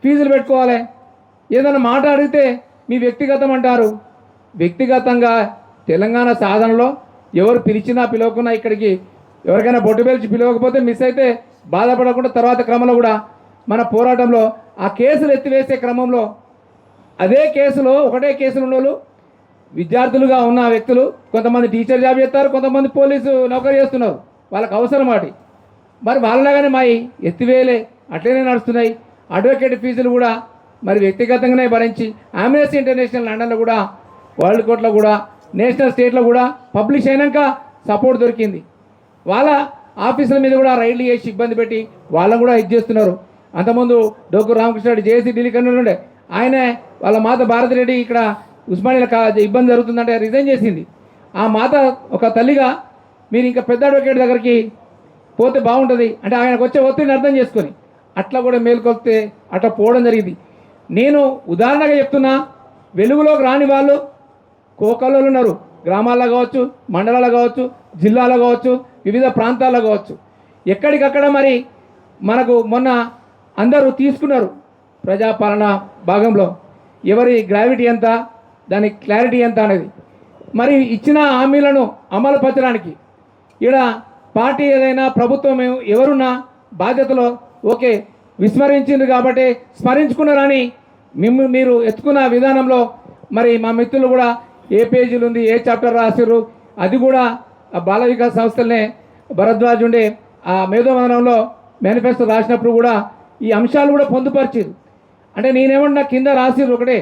ఫీజులు పెట్టుకోవాలి. ఏదైనా మాట అడిగితే మీ వ్యక్తిగతం అంటారు. వ్యక్తిగతంగా తెలంగాణ సాధనలో ఎవరు పిలిచినా పిలవకున్నా, ఇక్కడికి ఎవరికైనా బొట్టు పిలిచి పిలవకపోతే మిస్ అయితే బాధపడకుండా తర్వాత క్రమంలో కూడా మన పోరాటంలో ఆ కేసులు ఎత్తివేసే క్రమంలో అదే కేసులో ఒకటే కేసులు ఉన్న వాళ్ళు విద్యార్థులుగా ఉన్న వ్యక్తులు కొంతమంది టీచర్ జాబ్ చేస్తారు, కొంతమంది పోలీసు నౌకరీ చేస్తున్నారు. వాళ్ళకి అవసరం వాటి. మరి వాళ్ళలాగానే మాయి ఎత్తివేయలే, అట్లనే నడుస్తున్నాయి. అడ్వకేట్ ఫీజులు కూడా మరి వ్యక్తిగతంగానే భరించి ఆమ్నెస్టీ ఇంటర్నేషనల్ లండన్లో కూడా, వరల్డ్ కోర్టులో కూడా, నేషనల్ స్టేట్లో కూడా పబ్లిష్ అయినాక సపోర్ట్ దొరికింది. వాళ్ళ ఆఫీసుల మీద కూడా రైళ్లు చేసి ఇబ్బంది పెట్టి వాళ్ళని కూడా ఇది చేస్తున్నారు. అంతకుముందు డోకు రామకృష్ణ రెడ్డి జేసీ ఢిల్లీ కన్వీనర్ ఉండే, ఆయనే వాళ్ళ మాత భారతిరెడ్డి ఇక్కడ ఉస్మానియాలో ఇబ్బంది జరుగుతుందంటే రిజైన్ చేసింది. ఆ మాత ఒక తల్లిగా మీరు ఇంకా పెద్ద అడ్వకేట్ దగ్గరికి పోతే బాగుంటుంది అంటే ఆయనకు వచ్చే ఒత్తిడిని అర్థం చేసుకొని అట్లా కూడా మేలుకొస్తే అట్లా పోవడం జరిగింది. నేను ఉదాహరణగా చెప్తున్నా, వెలుగులోకి రాని వాళ్ళు కోకల్లో ఉన్నారు. గ్రామాల్లో కావచ్చు, మండలాల్లో కావచ్చు, జిల్లాలో కావచ్చు, వివిధ ప్రాంతాల్లో కావచ్చు. ఎక్కడికక్కడ మరి మనకు మొన్న అందరూ తీసుకున్నారు. ప్రజాపాలన భాగంలో ఎవరి గ్రావిటీ ఎంత, దాని క్లారిటీ ఎంత అనేది. మరి ఇచ్చిన హామీలను అమలుపరచడానికి ఇక్కడ పార్టీ ఏదైనా ప్రభుత్వం ఎవరున్నా బాధ్యతలో ఓకే విస్మరించింది కాబట్టి స్మరించుకున్నారని మీరు ఎత్తుకున్న విధానంలో మరి మా మిత్రులు కూడా ఏ పేజీలు ఉంది, ఏ చాప్టర్ రాసిర్రు, అది కూడా ఆ బాల వికాస్ సంస్థలనే భరద్వాజ్ ఉండే ఆ మేధోవదనంలో మేనిఫెస్టో రాసినప్పుడు కూడా ఈ అంశాలు కూడా పొందుపరిచారు. అంటే నేనేమన్నా కింద రాసిర్రు ఒకటే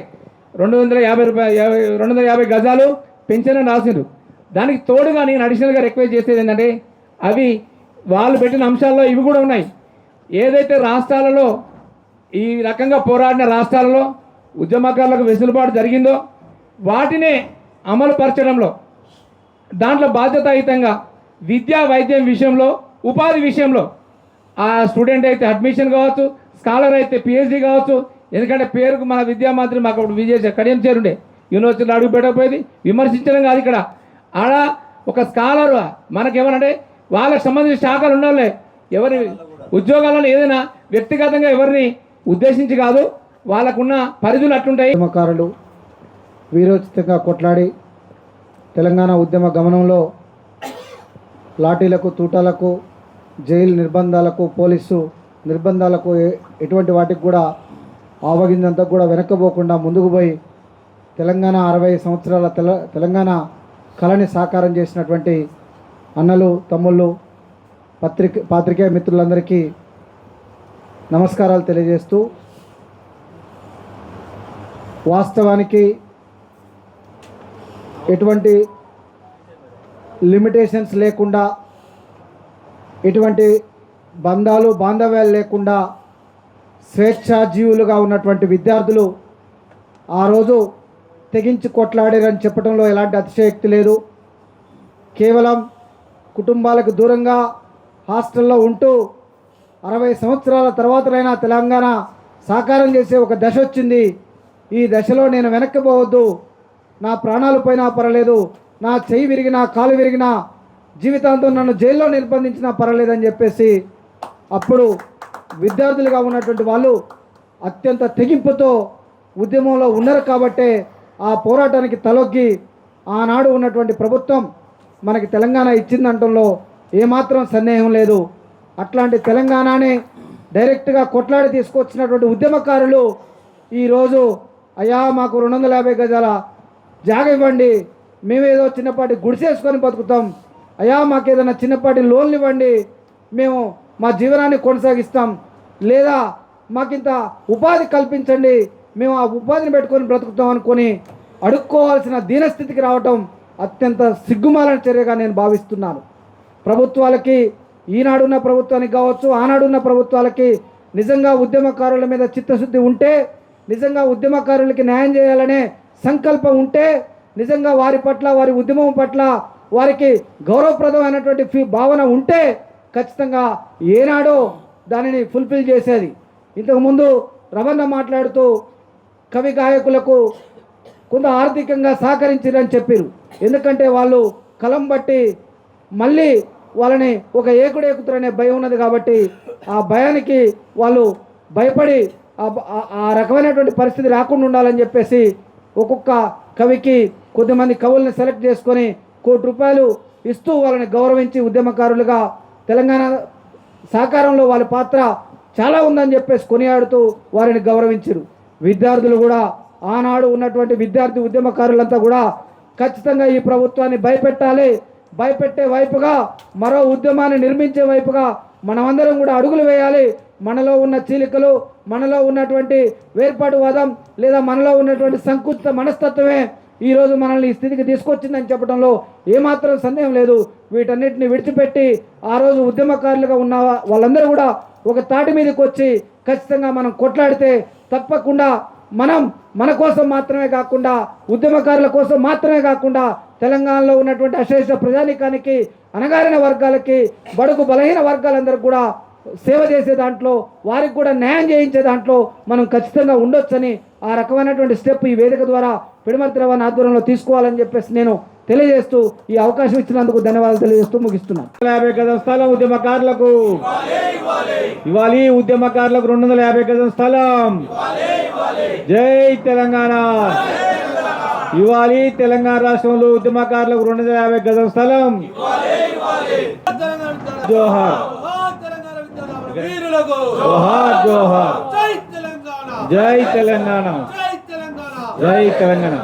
250 గజాలు పెంచారని రాసిర్రు. దానికి తోడుగా నేను అడిషనల్గా రిక్వెస్ట్ చేసేది ఏంటంటే అవి వాళ్ళు పెట్టిన అంశాల్లో ఇవి కూడా ఉన్నాయి. ఏదైతే రాష్ట్రాలలో ఈ రకంగా పోరాడిన రాష్ట్రాలలో ఉద్యమకారులకు వెసులుబాటు జరిగిందో వాటినే అమలు పరచడంలో దాంట్లో బాధ్యతాయుతంగా విద్యా వైద్యం విషయంలో, ఉపాధి విషయంలో ఆ స్టూడెంట్ అయితే అడ్మిషన్ కావచ్చు, స్కాలర్ అయితే పిహెచ్డి కావచ్చు. ఎందుకంటే పేరుకు మన విద్యామంత్రి మాకు అప్పుడు విజయ్ కడియం చేరుండే యూనివర్సిటీలో అడుగు పెట్టకపోయేది. విమర్శించడం కాదు ఇక్కడ. ఆడ ఒక స్కాలర్ మనకేమనంటే వాళ్ళకి సంబంధించిన శాఖలు ఉండాలి. ఎవరి ఉద్యోగాలను ఏదైనా వ్యక్తిగతంగా ఎవరిని ఉద్దేశించి కాదు, వాళ్ళకున్న పరిధులు అట్లుంటాయి. ఉద్యమకారులు వీరోచితంగా కొట్లాడి తెలంగాణ ఉద్యమ గమనంలో లాఠీలకు, తూటాలకు, జైలు నిర్బంధాలకు, పోలీసు నిర్బంధాలకు, ఎటువంటి వాటికి కూడా ఆవగిందంతా కూడా వెనక్కబోకుండా ముందుకు పోయి తెలంగాణ 60 సంవత్సరాల తెలంగాణ కళని సాకారం చేసినటువంటి అన్నలు, తమ్ముళ్ళు, పాత్రికేయ మిత్రులందరికీ నమస్కారాలు తెలియజేస్తూ, వాస్తవానికి ఎటువంటి లిమిటేషన్స్ లేకుండా, ఎటువంటి బాంధవ్యాలు లేకుండా స్వేచ్ఛాజీవులుగా ఉన్నటువంటి విద్యార్థులు ఆ రోజు తెగించి కొట్లాడారని చెప్పడంలో ఎలాంటి అతిశయోక్తి లేదు. కేవలం కుటుంబాలకు దూరంగా హాస్టల్లో ఉంటూ 60 సంవత్సరాల తర్వాతనైనా తెలంగాణ సాకారం చేసే ఒక దశ వచ్చింది. ఈ దశలో నేను వెనక్కిపోవద్దు, నా ప్రాణాలు పోయినా పర్వాలేదు, నా చెయ్యి విరిగినా, కాలు విరిగినా, జీవితాంతం నన్ను జైల్లో నిర్బంధించినా పర్వాలేదని చెప్పేసి అప్పుడు విద్యార్థులుగా ఉన్నటువంటి వాళ్ళు అత్యంత తెగింపుతో ఉద్యమంలో ఉన్నారు. కాబట్టే ఆ పోరాటానికి తలొగ్గి ఆనాడు ఉన్నటువంటి ప్రభుత్వం మనకి తెలంగాణ ఇచ్చిందంటంలో ఏమాత్రం సందేహం లేదు. అట్లాంటి తెలంగాణని డైరెక్ట్గా కొట్లాడి తీసుకొచ్చినటువంటి ఉద్యమకారులు ఈరోజు అయ్యా మాకు 250 గజాల జాగ ఇవ్వండి, మేమేదో చిన్నపాటి గుడిసేసుకొని బతుకుతాం, అయ్యా మాకేదైనా చిన్నపాటి లోన్లు ఇవ్వండి, మేము మా జీవనాన్ని కొనసాగిస్తాం, లేదా మాకింత ఉపాధి కల్పించండి, మేము ఆ ఉపాధిని పెట్టుకొని బ్రతుకుతాం అనుకొని అడుక్కోవాల్సిన దీనస్థితికి రావటం అత్యంత సిగ్గుమాలిన చర్యగా నేను భావిస్తున్నాను. ప్రభుత్వాలకి, ఈనాడున్న ప్రభుత్వానికి కావచ్చు, ఆనాడున్న ప్రభుత్వాలకి నిజంగా ఉద్యమకారుల మీద చిత్తశుద్ధి ఉంటే, నిజంగా ఉద్యమకారులకి న్యాయం చేయాలనే సంకల్పం ఉంటే, నిజంగా వారి పట్ల, వారి ఉద్యమం పట్ల వారికి గౌరవప్రదమైనటువంటి భావన ఉంటే ఖచ్చితంగా ఏనాడో దానిని ఫుల్ఫిల్ చేసేది. ఇంతకుముందు రమణ మాట్లాడుతూ కవి గాయకులకు కొంత ఆర్థికంగా సహకరించారని చెప్పారు. ఎందుకంటే వాళ్ళు కలం బట్టి మళ్ళీ వాళ్ళని ఒక ఏకుడేకుతారనే భయం ఉన్నది కాబట్టి ఆ భయానికి వాళ్ళు భయపడి ఆ రకమైనటువంటి పరిస్థితి రాకుండా ఉండాలని చెప్పేసి ఒక్కొక్క కవికి కొద్దిమంది కవుల్ని సెలెక్ట్ చేసుకొని ₹1 కోటి ఇస్తూ వాళ్ళని గౌరవించి ఉద్యమకారులుగా తెలంగాణ సాకారంలో వాళ్ళ పాత్ర చాలా ఉందని చెప్పేసి కొనియాడుతూ వారిని గౌరవించారు. విద్యార్థులు కూడా ఆనాడు ఉన్నటువంటి విద్యార్థి ఉద్యమకారులంతా కూడా ఖచ్చితంగా ఈ ప్రభుత్వాన్ని భయపెట్టాలి, భయపెట్టే వైపుగా మరో ఉద్యమాన్ని నిర్మించే వైపుగా మనమందరం కూడా అడుగులు వేయాలి. మనలో ఉన్న చీలికలు, మనలో ఉన్నటువంటి వేర్పాటువాదం లేదా మనలో ఉన్నటువంటి సంకుచిత మనస్తత్వమే ఈరోజు మనల్ని ఈ స్థితికి తీసుకొచ్చిందని చెప్పడంలో ఏమాత్రం సందేహం లేదు. వీటన్నిటిని విడిచిపెట్టి ఆ రోజు ఉద్యమకారులుగా ఉన్న వాళ్ళందరూ కూడా ఒక తాటి మీదకి వచ్చి ఖచ్చితంగా మనం కొట్లాడితే తప్పకుండా మనం మన కోసం మాత్రమే కాకుండా, ఉద్యమకారుల కోసం మాత్రమే కాకుండా తెలంగాణలో ఉన్నటువంటి అశేష ప్రజానీకానికి, అణగారిన వర్గాలకి, బడుగు బలహీన వర్గాలందరికీ కూడా సేవ చేసే దాంట్లో, వారికి కూడా న్యాయం చేయించే దాంట్లో మనం ఖచ్చితంగా ఉండొచ్చని ఆ రకమైనటువంటి స్టెప్ ఈ వేదిక ద్వారా పిడమర్తి రవాణా ఆధ్వర్యంలో తీసుకోవాలని చెప్పేసి నేను తెలియజేస్తూ ఈ అవకాశం ఇచ్చినందుకు ధన్యవాదాలు తెలియజేస్తూ ముగిస్తున్నాను. 50 గజం స్థలం ఉద్యమకారులకు ఇవ్వాలి ఉద్యమకారులకు 250 గజం స్థలం. జై తెలంగాణ. ఇవ్వాలి తెలంగాణ రాష్ట్రంలో ఉద్యమకారులకు 250 గజం స్థలం. జోహార్ జోహార్ జోహార్. జై తెలంగాణ. జై తెలంగాణ.